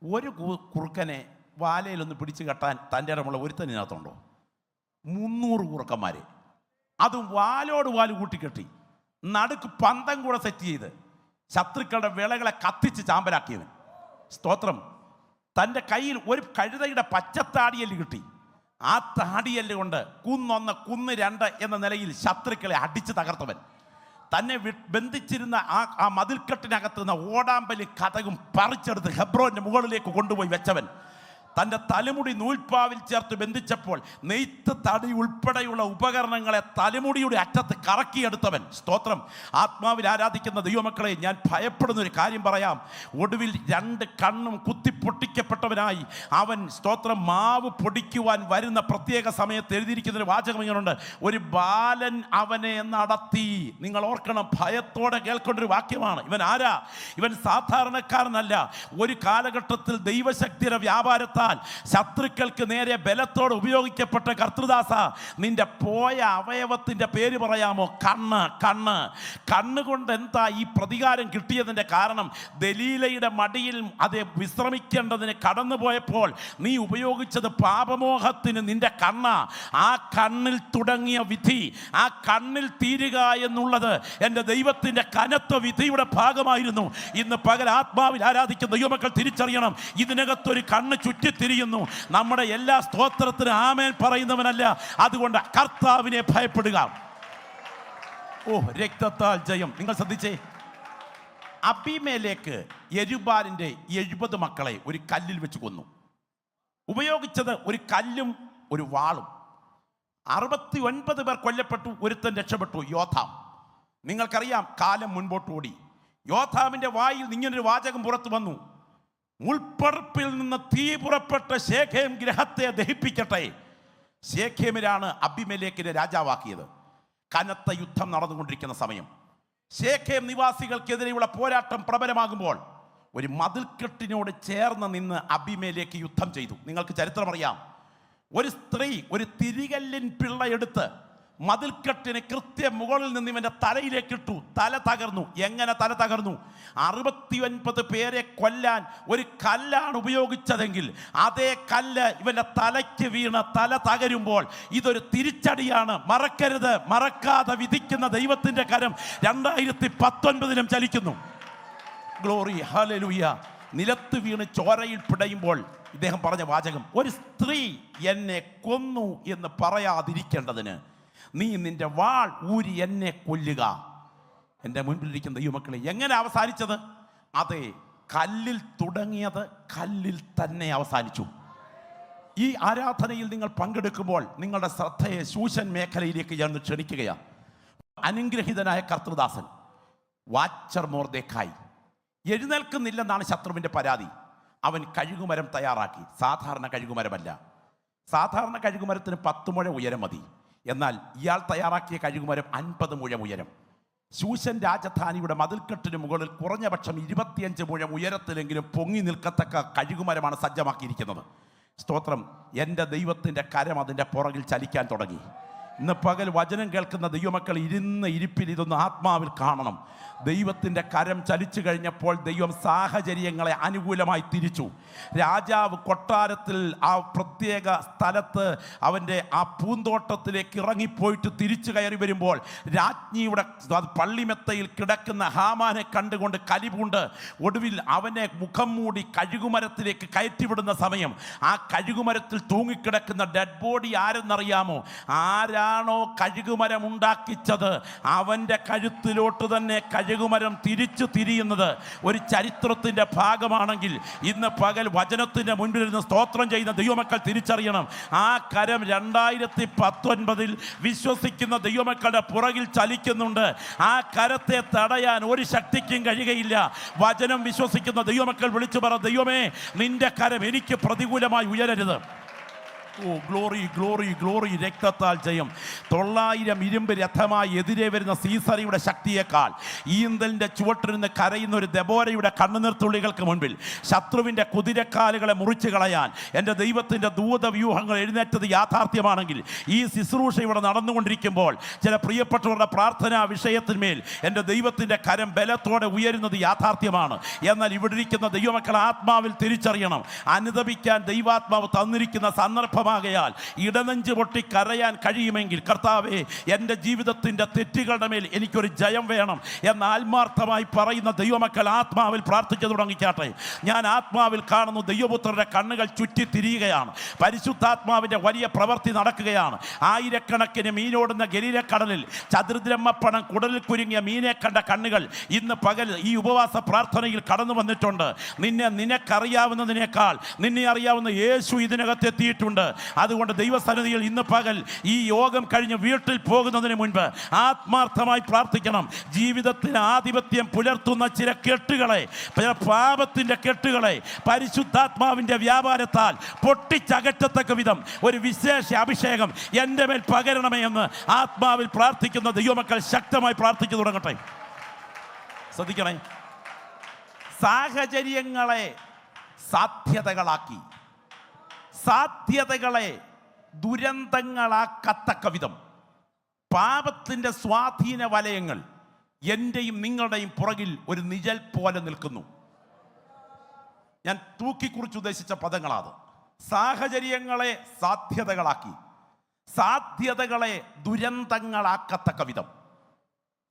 Speaker 1: ഒരു കുറുക്കനെ വാലയിലൊന്ന് പിടിച്ചു കെട്ടാൻ തൻ്റെ ഇടമുള്ള ഒരുത്തനകത്തുണ്ടോ? 300 കുറുക്കന്മാരെ, അതും വാലോട് വാല് കൂട്ടിക്കെട്ടി നടുക്ക് പന്തം കൂടെ സെറ്റ് ചെയ്ത് ശത്രുക്കളുടെ വിളകളെ കത്തിച്ച് ചാമ്പലാക്കിയവൻ. സ്തോത്രം. തൻ്റെ കയ്യിൽ ഒരു കഴുതയുടെ പച്ചത്താടിയല് കിട്ടി. ആ താടിയല് കൊണ്ട് 1 1 2 എന്ന നിലയിൽ ശത്രുക്കളെ അടിച്ച് തകർത്തവൻ. തന്നെ ബന്ധിച്ചിരുന്ന ആ മതിൽക്കെട്ടിനകത്ത് നിന്ന് ഓടാമ്പലി കതകും പറിച്ചെടുത്ത് ഹെബ്രോന്റെ മുകളിലേക്ക് കൊണ്ടുപോയി വെച്ചവൻ. തൻ്റെ തലമുടി നൂൽപ്പാവിൽ ചേർത്ത് ബന്ധിച്ചപ്പോൾ നെയ്ത്ത് തടി ഉൾപ്പെടെയുള്ള ഉപകരണങ്ങളെ തലമുടിയുടെ അറ്റത്ത് കറക്കിയെടുത്തവൻ. സ്തോത്രം. ആത്മാവിൽ ആരാധിക്കുന്ന ദൈവമക്കളെ, ഞാൻ ഭയപ്പെടുന്ന ഒരു കാര്യം പറയാം. ഒടുവിൽ 2 കണ്ണും കുത്തിപ്പൊട്ടിക്കപ്പെട്ടവനായി അവൻ, സ്തോത്രം, മാവ് പൊടിക്കുവാൻ വരുന്ന പ്രത്യേക സമയത്ത് എഴുതിയിരിക്കുന്നൊരു വാചകം ഇങ്ങനെയുണ്ട്: ഒരു ബാലൻ അവനെ നടത്തി. നിങ്ങൾ ഓർക്കണം, ഭയത്തോടെ കേൾക്കൊണ്ടൊരു വാക്യമാണ്. ഇവൻ ആരാ? ഇവൻ സാധാരണക്കാരനല്ല. ഒരു കാലഘട്ടത്തിൽ ദൈവശക്തിയുടെ വ്യാപാരത്താൽ ശത്രുക്കൾക്ക് നേരെ ബലത്തോടെ ഉപയോഗിക്കപ്പെട്ട കർത്തൃദാസ, നിന്റെ പോയ അവയവത്തിന്റെ പേര് പറയാമോ? കണ്ണ്. കണ്ണ്. കണ്ണുകൊണ്ട് എന്താ ഈ പ്രതികാരം കിട്ടിയതിന്റെ കാരണം? ദലീലയുടെ മടിയിൽ അത് വിശ്രമിക്കേണ്ടതിന് കടന്നുപോയപ്പോൾ നീ ഉപയോഗിച്ചത് പാപമോഹത്തിന് നിന്റെ കണ്ണ. ആ കണ്ണിൽ തുടങ്ങിയ വിധി, ആ കണ്ണിൽ തീരുക എന്നുള്ളത് എൻ്റെ ദൈവത്തിന്റെ കനത്ത വിധിയുടെ ഭാഗമായിരുന്നു. ഇന്ന് പകൽ ആത്മാവിൽ ആരാധിക്കുന്ന ദൈവമക്കൾ തിരിച്ചറിയണം, ഇതിനകത്തൊരു കണ്ണ് ചുറ്റിത്തിരിയുന്നു. നമ്മുടെ എല്ലാ സ്തോത്രത്തിനും ആമേൻ പറയുന്നവനല്ല. അതുകൊണ്ട് കർത്താവിനെ ഭയപ്പെടുക. ഓ, രക്തത്താൽ ജയം. നിങ്ങൾ ശ്രദ്ധിച്ചേ, അബീമേലേക്ക് യെരുബ്ബാലിന്റെ 70 മക്കളെ ഒരു കല്ലിൽ വെച്ച് കൊന്നു. ഉപയോഗിച്ചത് ഒരു കല്ലും ഒരു വാളും. 69 പേർ കൊല്ലപ്പെട്ടു, ഒരുത്തൻ രക്ഷപ്പെട്ടു, യോഥാം. നിങ്ങൾക്കറിയാം, കാലം മുൻപോട്ട് ഓടി. യോഥാമിന്റെ വായിൽ ഇങ്ങനൊരു വാചകം പുറത്തു വന്നു: മുൾപ്പറപ്പിൽ നിന്ന് തീ പുറപ്പെട്ട ശേഖേം ഗ്രഹത്തെ ദഹിപ്പിക്കട്ടെ. ശേഖേമിലാണ് അബീമേലെക്കിനെ രാജാവാക്കിയത്. കനത്ത യുദ്ധം നടന്നുകൊണ്ടിരിക്കുന്ന സമയം, ശേഖേം നിവാസികൾക്കെതിരെയുള്ള പോരാട്ടം പ്രബലമാകുമ്പോൾ ഒരു മതിൽക്കെട്ടിനോട് ചേർന്ന് നിന്ന് അബീമേലെക്ക് യുദ്ധം ചെയ്തു. നിങ്ങൾക്ക് ചരിത്രമറിയാം, ഒരു സ്ത്രീ ഒരു തിരികല്ലിൻ പിള്ള എടുത്ത് മതിൽക്കെട്ടിന് കൃത്യം മുകളിൽ നിന്ന് ഇവന്റെ തലയിലേക്ക് ഇട്ടു. തല തകർന്നു. എങ്ങനെ തല തകർന്നു? 69 പേരെ കൊല്ലാൻ ഒരു കല്ലാണ് ഉപയോഗിച്ചതെങ്കിൽ അതേ കല്ല് ഇവന്റെ തലയ്ക്ക് വീണ് തല തകരുമ്പോൾ ഇതൊരു തിരിച്ചടിയാണ്. മറക്കരുത്, മറക്കാതെ വിധിക്കുന്ന ദൈവത്തിന്റെ കരം 2019 ചലിക്കുന്നു. Glory, hallelujah. നിലത്ത് വീണ് ചോരയിൽ പിടയുമ്പോൾ ഇദ്ദേഹം പറഞ്ഞ വാചകം: ഒരു സ്ത്രീ എന്നെ കൊന്നു എന്ന് പറയാതിരിക്കേണ്ടതിന് നീ നിന്റെ വാൾ ഊരി എന്നെ കൊല്ലുക. എൻ്റെ മുൻപിലിരിക്കുന്ന ദൈവമക്കളെ, എങ്ങനെ അവസാനിച്ചത്? അതെ, കല്ലിൽ തുടങ്ങിയത് കല്ലിൽ തന്നെ അവസാനിച്ചു. ഈ ആരാധനയിൽ നിങ്ങൾ പങ്കെടുക്കുമ്പോൾ നിങ്ങളുടെ ശ്രദ്ധയെ ശൂശൻ മേഖലയിലേക്ക് ഞാൻ ക്ഷണിക്കുകയാണ്. അനുഗ്രഹീതനായ കർത്തൃദാസൻ വാച്ചർ മൊർദെഖായി എഴുന്നേൽക്കുന്നില്ലെന്നാണ് ശത്രുവിൻ്റെ പരാതി. അവൻ കഴുകുമരം തയ്യാറാക്കി. സാധാരണ കഴുകുമരമല്ല. സാധാരണ കഴുകുമരത്തിന് 10 മുഴ ഉയരം മതി. എന്നാൽ ഇയാൾ തയ്യാറാക്കിയ കഴുകുമരം 50 മുഴം ഉയരം. ശൂശൻ രാജധാനിയുടെ മതിൽക്കെട്ടിന് മുകളിൽ കുറഞ്ഞ പക്ഷം 25 മുഴം ഉയരത്തിലെങ്കിലും പൊങ്ങി നിൽക്കത്തക്ക കഴുകുമരമാണ് സജ്ജമാക്കിയിരിക്കുന്നത്. സ്തോത്രം. എൻ്റെ ദൈവത്തിൻ്റെ കരം അതിൻ്റെ പുറകിൽ ചലിക്കാൻ തുടങ്ങി. ഇന്ന് പകൽ വചനം കേൾക്കുന്ന ദൈവമക്കൾ ഇരുന്ന ഇരിപ്പിൽ ഇതൊന്ന് ആത്മാവിൽ കാണണം. ദൈവത്തിൻ്റെ കരം ചലിച്ചു കഴിഞ്ഞപ്പോൾ ദൈവം സാഹചര്യങ്ങളെ അനുകൂലമായി തിരിച്ചു. രാജാവ് കൊട്ടാരത്തിൽ ആ പ്രത്യേക സ്ഥലത്ത് അവൻ്റെ ആ പൂന്തോട്ടത്തിലേക്ക് ഇറങ്ങിപ്പോയിട്ട് തിരിച്ചു കയറി വരുമ്പോൾ രാജ്ഞിയുടെ പള്ളിമെത്തയിൽ കിടക്കുന്ന ഹാമാനെ കണ്ടുകൊണ്ട് കലിപൂണ്ട് ഒടുവിൽ അവനെ മുഖം മൂടി കഴുകുമരത്തിലേക്ക് കയറ്റിവിടുന്ന സമയം ആ കഴുകുമരത്തിൽ തൂങ്ങിക്കിടക്കുന്ന ഡെഡ് ബോഡി ആരെന്നറിയാമോ? ആരാ ആരാണോ കഴുകുമരം ഉണ്ടാക്കിച്ചത് അവൻ്റെ കഴുത്തിലോട്ട് തന്നെ കഴുകുമരം തിരിച്ചു തിരിയുന്നത് ഒരു ചരിത്രത്തിൻ്റെ ഭാഗമാണെങ്കിൽ ഇന്ന് പകൽ വചനത്തിൻ്റെ മുൻപിലിരുന്ന് സ്തോത്രം ചെയ്യുന്ന ദൈവമക്കൾ തിരിച്ചറിയണം. ആ കരം 2019 വിശ്വസിക്കുന്ന ദൈവമക്കളുടെ പുറകിൽ ചലിക്കുന്നുണ്ട്. ആ കരത്തെ തടയാൻ ഒരു ശക്തിക്കും കഴിയുകയില്ല. വചനം വിശ്വസിക്കുന്ന ദൈവമക്കൾ വിളിച്ചു പറ, ദൈവമേ നിന്റെ കരം എനിക്ക് പ്രതികൂലമായി ഉയരരുത്. O glory glory glory. രക്തത്താൽ ജയം. 900 ഇരുമ്പ് രഥമായി എതിരെ വരുന്ന സീസറിയുടെ ശക്തിയേക്കാൾ ഈന്തലിൻ്റെ ചുവട്ടിരുന്ന് കരയുന്ന ഒരു ദെബോരയുടെ കണ്ണുനീർത്തുള്ളികൾക്ക് മുൻപിൽ ശത്രുവിൻ്റെ കുതിരക്കാലുകളെ മുറിച്ചു കളയാൻ എൻ്റെ ദൈവത്തിൻ്റെ ദൂതവ്യൂഹങ്ങൾ എഴുന്നേറ്റത് യാഥാർത്ഥ്യമാണെങ്കിൽ ഈ ശുശ്രൂഷ ഇവിടെ നടന്നുകൊണ്ടിരിക്കുമ്പോൾ ചില പ്രിയപ്പെട്ടവരുടെ പ്രാർത്ഥനാ വിഷയത്തിന്മേൽ എൻ്റെ ദൈവത്തിൻ്റെ കരം ബലത്തോടെ ഉയരുന്നത് യാഥാർത്ഥ്യമാണ്. എന്നാൽ ഇവിടെ ഇരിക്കുന്ന ദൈവമക്കൾ ആത്മാവിൽ തിരിച്ചറിയണം, അനുദപിക്കാൻ ദൈവാത്മാവ് തന്നിരിക്കുന്ന സന്ദർഭമാകയാൽ ഇടനെഞ്ച് പൊട്ടി കരയാൻ കഴിയുമെങ്കിൽ കർത്താവേ എൻ്റെ ജീവിതത്തിൻ്റെ തെറ്റുകളുടെ മേൽ എനിക്കൊരു ജയം വേണം എന്ന് ആത്മാർത്ഥമായി പറയുന്ന ദൈവമക്കൾ ആത്മാവിൽ പ്രാർത്ഥിച്ചു തുടങ്ങിക്കാട്ടെ. ഞാൻ ആത്മാവിൽ കാണുന്നു ദൈവപുത്രരുടെ കണ്ണുകൾ ചുറ്റിത്തിരിയുകയാണ്. പരിശുദ്ധാത്മാവിൻ്റെ വലിയ പ്രവൃത്തി നടക്കുകയാണ്. ആയിരക്കണക്കിന് മീനോടുന്ന ഗലീലക്കടലിൽ ചതുർദ്രഹ്മപ്പണം കുടലിൽ കുരുങ്ങിയ മീനെ കണ്ട കണ്ണുകൾ ഇന്ന് പകൽ ഈ ഉപവാസ പ്രാർത്ഥനയിൽ കടന്നു വന്നിട്ടുണ്ട്. നിനക്കറിയാവുന്നതിനേക്കാൾ നിന്നെ അറിയാവുന്ന യേശു ഇതിനകത്ത് എത്തിയിട്ടുണ്ട്. അതുകൊണ്ട് ദൈവസന്നിധിയിൽ ഇന്ന് പകൽ ഈ യോഗം കഴിഞ്ഞ് വീട്ടിൽ പോകുന്നതിന് മുൻപ് ആത്മാർത്ഥമായി പ്രാർത്ഥിക്കണം. ജീവിതത്തിന് ആധിപത്യം പുലർത്തുന്ന ചില കെട്ടുകളെ, പാപത്തിൻ്റെ കെട്ടുകളെ പരിശുദ്ധാത്മാവിൻ്റെ വ്യാപാരത്താൽ പൊട്ടിച്ചകറ്റത്തക്ക വിധം ഒരു വിശേഷ അഭിഷേകം എൻ്റെ മേൽ പകരണമേ എന്ന് ആത്മാവിൽ പ്രാർത്ഥിക്കുന്ന ദൈവമക്കൾ ശക്തമായി പ്രാർത്ഥിച്ചു തുടങ്ങട്ടെ. ശ്രദ്ധിക്കണേ, സാഹചര്യങ്ങളെ സാധ്യതകളാക്കി, സാധ്യതകളെ ദുരന്തങ്ങളാക്കത്തക്ക വിധം പാപത്തിൻ്റെ സ്വാധീന വലയങ്ങൾ എൻ്റെയും നിങ്ങളുടെയും പുറകിൽ ഒരു നിഴൽ പോലെ നിൽക്കുന്നു. ഞാൻ തൂക്കിക്കുറിച്ച് ഉദ്ദേശിച്ച പദങ്ങളാണ്. സാഹചര്യങ്ങളെ സാധ്യതകളാക്കി, സാധ്യതകളെ ദുരന്തങ്ങളാക്കത്തക്ക വിധം.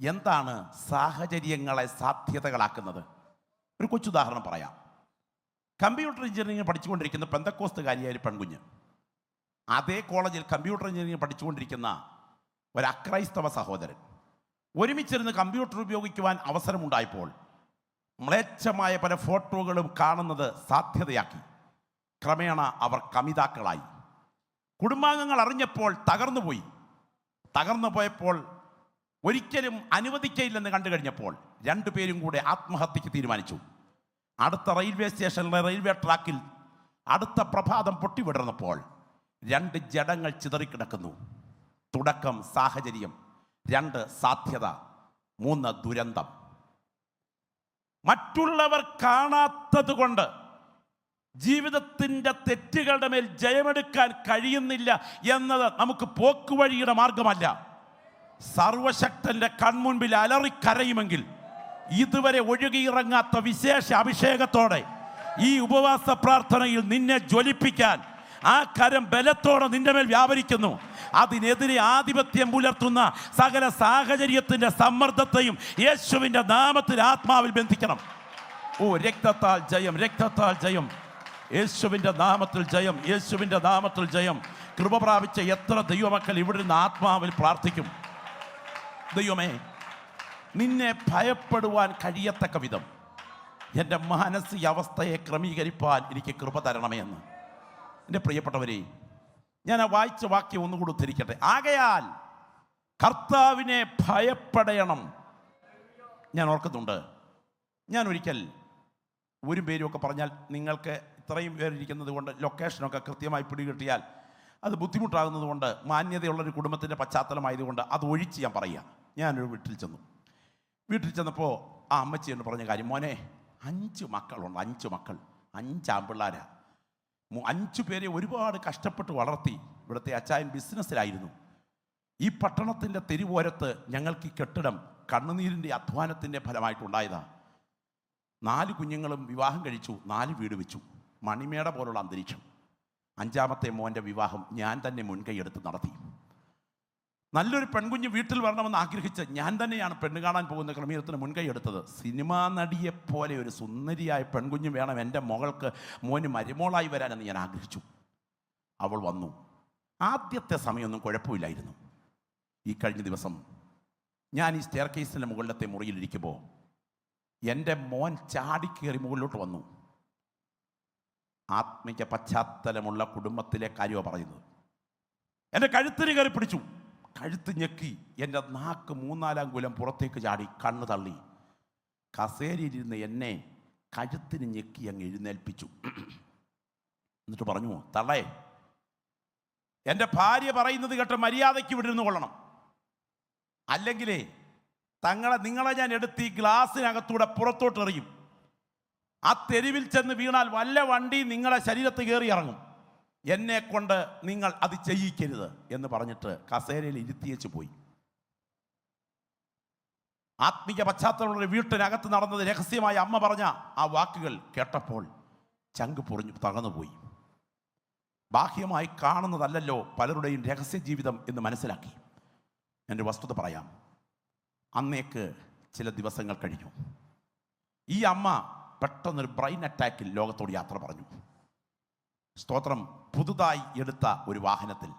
Speaker 1: എന്താണ് സാഹചര്യങ്ങളെ സാധ്യതകളാക്കുന്നത്? ഒരു കൊച്ചുദാഹരണം പറയാം. കമ്പ്യൂട്ടർ എഞ്ചിനീയറിംഗ് പഠിച്ചുകൊണ്ടിരിക്കുന്ന പെന്തക്കോസ്തുകാരിയായ ഒരു പെൺകുഞ്ഞ്, അതേ കോളേജിൽ കമ്പ്യൂട്ടർ എഞ്ചിനീയറിംഗ് പഠിച്ചുകൊണ്ടിരിക്കുന്ന ഒരു അക്രൈസ്തവ സഹോദരൻ ഒരുമിച്ചിരുന്ന് കമ്പ്യൂട്ടർ ഉപയോഗിക്കുവാൻ അവസരമുണ്ടായപ്പോൾ മ്ലേച്ഛമായ പല ഫോട്ടോകളും കാണുന്നത് സാധ്യതയാക്കി. ക്രമേണ അവർ കമിതാക്കളായി. കുടുംബാംഗങ്ങൾ അറിഞ്ഞപ്പോൾ തകർന്നു പോയപ്പോൾ ഒരിക്കലും അനുവദിക്കയില്ലെന്ന് കണ്ടു കഴിഞ്ഞപ്പോൾ രണ്ടുപേരും കൂടെ ആത്മഹത്യക്ക് തീരുമാനിച്ചു. അടുത്ത റെയിൽവേ സ്റ്റേഷനിലെ റെയിൽവേ ട്രാക്കിൽ അടുത്ത പ്രഭാതം പൊട്ടിവിടർന്നപ്പോൾ 2 ജഡങ്ങൾ ചിതറിക്കിടക്കുന്നു. തുടക്കം സാഹചര്യം, 2 സാധ്യത, 3 ദുരന്തം. മറ്റുള്ളവർ കാണാത്തത് കൊണ്ട് ജീവിതത്തിൻ്റെ തെറ്റുകളുടെ മേൽ ജയമെടുക്കാൻ കഴിയുന്നില്ല എന്നത് നമുക്ക് പോക്കുവഴിയുടെ മാർഗമല്ല. സർവശക്തന്റെ കൺമുൻപിൽ അലറിക്കരയുമെങ്കിൽ ഇതുവരെ ഒഴുകിയിറങ്ങാത്ത വിശേഷ അഭിഷേകത്തോടെ ഈ ഉപവാസ പ്രാർത്ഥനയിൽ നിന്നെ ജ്വലിപ്പിക്കാൻ ആ കരം ബലത്തോടെ നിന്റെ മേൽ വ്യാപരിക്കുന്നു. അതിനെതിരെ ആധിപത്യം പുലർത്തുന്ന സകല സാഹചര്യത്തിൻ്റെ സമ്മർദ്ദത്തെയും യേശുവിൻ്റെ നാമത്തിൽ ആത്മാവിൽ ബന്ധിക്കണം. ഓ രക്തത്താൽ ജയം, രക്തത്താൽ ജയം, യേശുവിൻ്റെ നാമത്തിൽ ജയം, യേശുവിൻ്റെ നാമത്തിൽ ജയം. കൃപ പ്രാപിച്ച എത്ര ദൈവമക്കൾ ഇവിടെ നിന്ന് ആത്മാവിൽ പ്രാർത്ഥിക്കും. ദൈവമേ, നിന്നെ ഭയപ്പെടുവാൻ കഴിയത്തക്ക വിധം എൻ്റെ മാനസിക അവസ്ഥയെ ക്രമീകരിപ്പാൻ എനിക്ക് കൃപ തരണമേ എന്ന്. എൻ്റെ പ്രിയപ്പെട്ടവരെ, ഞാൻ ആ വായിച്ച വാക്യം ഒന്നുകൂടി ഉദ്ധരിക്കട്ടെ. ആകയാൽ കർത്താവിനെ ഭയപ്പെടണം. ഞാൻ ഓർക്കുന്നുണ്ട്, ഞാൻ ഒരിക്കൽ ഒരു പേരും ഒക്കെ പറഞ്ഞാൽ നിങ്ങൾക്ക് ഇത്രയും പേരിരിക്കുന്നത് കൊണ്ട് ലൊക്കേഷനൊക്കെ കൃത്യമായി പിടികിട്ടിയാൽ അത് ബുദ്ധിമുട്ടാകുന്നത് കൊണ്ട് മാന്യതയുള്ളൊരു കുടുംബത്തിൻ്റെ പശ്ചാത്തലമായതുകൊണ്ട് അത് ഒഴിച്ച് ഞാൻ പറയുക. ഞാനൊരു വീട്ടിൽ ചെന്നപ്പോൾ ആ അമ്മച്ചി എന്ന് പറഞ്ഞ കാര്യം, മോനെ 5 മക്കളുണ്ട്, 5 മക്കൾ, 5 ആൺപിള്ളാരാ. 5 പേരെ ഒരുപാട് കഷ്ടപ്പെട്ട് വളർത്തി. ഇവിടുത്തെ അച്ചായൻ ബിസിനസ്സിലായിരുന്നു. ഈ പട്ടണത്തിൻ്റെ തെരുവോരത്ത് ഞങ്ങൾക്ക് ഈ കെട്ടിടം കണ്ണുനീരിൻ്റെ അധ്വാനത്തിൻ്റെ ഫലമായിട്ടുണ്ടായതാണ്. 4 കുഞ്ഞുങ്ങളും വിവാഹം കഴിച്ചു, 4 വീട് വെച്ചു. മണിമേട പോലുള്ള അന്തരീക്ഷം. 5ാമത്തെ മോൻ്റെ വിവാഹം ഞാൻ തന്നെ മുൻകൈ എടുത്ത് നടത്തി. നല്ലൊരു പെൺകുഞ്ഞ് വീട്ടിൽ വരണമെന്ന് ആഗ്രഹിച്ച് ഞാൻ തന്നെയാണ് പെണ്ണ് കാണാൻ പോകുന്ന ക്രമീകരണത്തിന് മുൻകൈ എടുത്തത്. സിനിമാ നടിയെപ്പോലെ ഒരു സുന്ദരിയായ പെൺകുഞ്ഞ് വേണം എൻ്റെ മോന് മരുമോളായി വരാനെന്ന് ഞാൻ ആഗ്രഹിച്ചു. അവൾ വന്നു. ആദ്യത്തെ സമയമൊന്നും കുഴപ്പമില്ലായിരുന്നു. ഈ കഴിഞ്ഞ ദിവസം ഞാൻ ഈ സ്റ്റെയർ കേസിൻ്റെ മുകളിലത്തെ മുറിയിലിരിക്കുമ്പോൾ എൻ്റെ മോൻ ചാടിക്കേറി മുകളിലോട്ട് വന്നു. ആത്മീയ പശ്ചാത്തലമുള്ള കുടുംബത്തിലെ കാര്യമാണ് പറയുന്നത്. എൻ്റെ കഴുത്തിന് കയറി പിടിച്ചു, കഴുത്ത് ഞെക്കി, എൻ്റെ നാക്ക് 3-4 അങ്കുലം പുറത്തേക്ക് ചാടി, കണ്ണ് തള്ളി. കസേരയിലിരുന്ന് എന്നെ കഴുത്തിന് ഞെക്കി അങ്ങ് എഴുന്നേൽപ്പിച്ചു. എന്നിട്ട് പറഞ്ഞു, തള്ളേ, എൻ്റെ ഭാര്യ പറയുന്നത് കേട്ട് മര്യാദയ്ക്ക് വിട്ടിരുന്നു കൊള്ളണം, അല്ലെങ്കിലേ നിങ്ങളെ ഞാൻ എടുത്ത് ഈ ഗ്ലാസ്സിനകത്തൂടെ പുറത്തോട്ട് എറിയും. ആ തെരുവിൽ ചെന്ന് വീണാൽ വല്ല വണ്ടി നിങ്ങളെ ശരീരത്ത് കയറി ഇറങ്ങും. എന്നെ കൊണ്ട് നിങ്ങൾ അത് ചെയ്യിക്കരുത് എന്ന് പറഞ്ഞിട്ട് കസേരയിൽ ഇരുത്തിയേച്ച് പോയി. ആത്മീയ പശ്ചാത്തലമുള്ള വീട്ടിനകത്ത് നടന്നത് രഹസ്യമായി അമ്മ പറഞ്ഞ ആ വാക്കുകൾ കേട്ടപ്പോൾ ചങ്ക് പൊറിഞ്ഞു തകർന്നുപോയി. ബാഹ്യമായി കാണുന്നതല്ലല്ലോ പലരുടെയും രഹസ്യ ജീവിതം എന്ന് മനസ്സിലാക്കി. എൻ്റെ വസ്തുത പറയാം. അന്നേക്ക് ചില ദിവസങ്ങൾ കഴിഞ്ഞു. ഈ അമ്മ പെട്ടെന്നൊരു ബ്രെയിൻ അറ്റാക്കിൽ ലോകത്തോട് യാത്ര പറഞ്ഞു. സ്തോത്രം. പുതുതായി എടുത്ത ഒരു വാഹനത്തിൽ,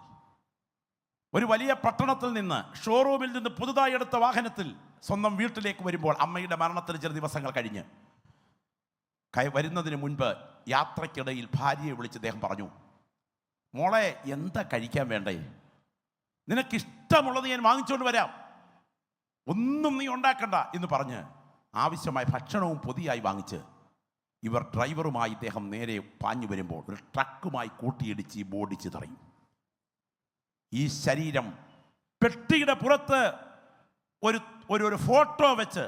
Speaker 1: ഒരു വലിയ പട്ടണത്തിൽ നിന്ന്, ഷോറൂമിൽ നിന്ന് പുതുതായി എടുത്ത വാഹനത്തിൽ സ്വന്തം വീട്ടിലേക്ക് വരുമ്പോൾ, അമ്മയുടെ മരണത്തിന് ചില ദിവസങ്ങൾ കഴിഞ്ഞ് വരുന്നതിന് മുൻപ് യാത്രയ്ക്കിടയിൽ ഭാര്യയെ വിളിച്ച് അദ്ദേഹം പറഞ്ഞു, മോളെ, എന്താ കഴിക്കാൻ വേണ്ടേ? നിനക്കിഷ്ടമുള്ളത് ഞാൻ വാങ്ങിച്ചുകൊണ്ട് വരാം, ഒന്നും നീ ഉണ്ടാക്കണ്ട എന്ന് പറഞ്ഞ് ആവശ്യമായ ഭക്ഷണവും പൊതിയായി വാങ്ങിച്ച് ഇവർ ഡ്രൈവറുമായി ഇദ്ദേഹം നേരെ പാഞ്ഞു വരുമ്പോൾ ഒരു ട്രക്കുമായി കൂട്ടിയിടിച്ച് ഈ ബോഡി ചിതറിയും. ഈ ശരീരം പെട്ടിയുടെ പുറത്ത് ഒരു ഫോട്ടോ വെച്ച്,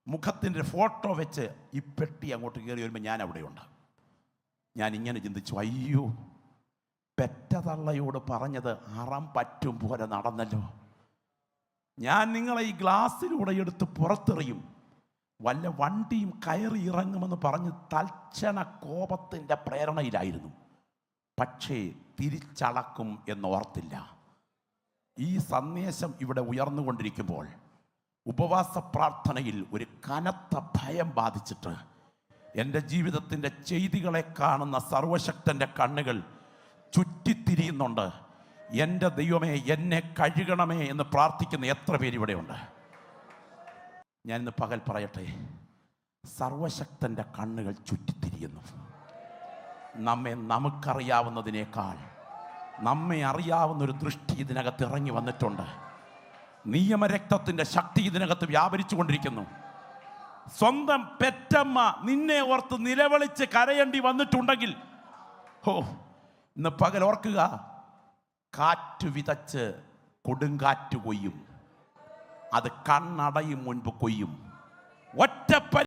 Speaker 1: മുഖത്തിൻ്റെ ഫോട്ടോ വെച്ച് ഈ പെട്ടി അങ്ങോട്ട് കയറി വരുമ്പോൾ ഞാൻ അവിടെയുണ്ട്. ഞാൻ ഇങ്ങനെ ചിന്തിച്ചു, അയ്യോ, പെറ്റതള്ളയോട് പറഞ്ഞത് അറം പറ്റും പോലെ നടന്നല്ലോ. ഞാൻ നിങ്ങളെ ഈ ഗ്ലാസ്സിലൂടെ എടുത്ത് പുറത്തെറിയും, വല്ല വണ്ടിയും കയറി ഇറങ്ങുമെന്ന് പറഞ്ഞ് തൽക്ഷണ കോപത്തിൻ്റെ പ്രേരണയിലായിരുന്നു. പക്ഷേ തിരിച്ചളക്കും എന്നോർത്തില്ല. ഈ സന്ദേശം ഇവിടെ ഉയർന്നുകൊണ്ടിരിക്കുമ്പോൾ ഉപവാസ പ്രാർത്ഥനയിൽ ഒരു കനത്ത ഭയം ബാധിച്ചിട്ട് എൻ്റെ ജീവിതത്തിൻ്റെ ചെയ്തികളെ കാണുന്ന സർവശക്തൻ്റെ കണ്ണുകൾ ചുറ്റിത്തിരിയുന്നുണ്ട്. എൻ്റെ ദൈവമേ, എന്നെ കഴുകണമേ എന്ന് പ്രാർത്ഥിക്കുന്ന എത്ര പേര് ഇവിടെയുണ്ട്? ഞാനിന്ന് പകൽ പറയട്ടെ, സർവശക്തൻ്റെ കണ്ണുകൾ ചുറ്റിത്തിരിയുന്നു. നമുക്കറിയാവുന്നതിനേക്കാൾ നമ്മെ അറിയാവുന്നൊരു ദൃഷ്ടി ഇതിനകത്ത് ഇറങ്ങി വന്നിട്ടുണ്ട്. നിയമരക്തത്തിൻ്റെ ശക്തി ഇതിനകത്ത് വ്യാപരിച്ചു കൊണ്ടിരിക്കുന്നു. സ്വന്തം പെറ്റമ്മ നിന്നെ ഓർത്ത് നിലവിളിച്ച് കരയേണ്ടി വന്നിട്ടുണ്ടെങ്കിൽ, ഇന്ന് പകൽ ഓർക്കുക, കാറ്റ് വിതച്ച് കൊടുങ്കാറ്റ് കൊയ്യും, അത് കണ്ണടയും മുൻപ് കൊയ്യും. ഒറ്റ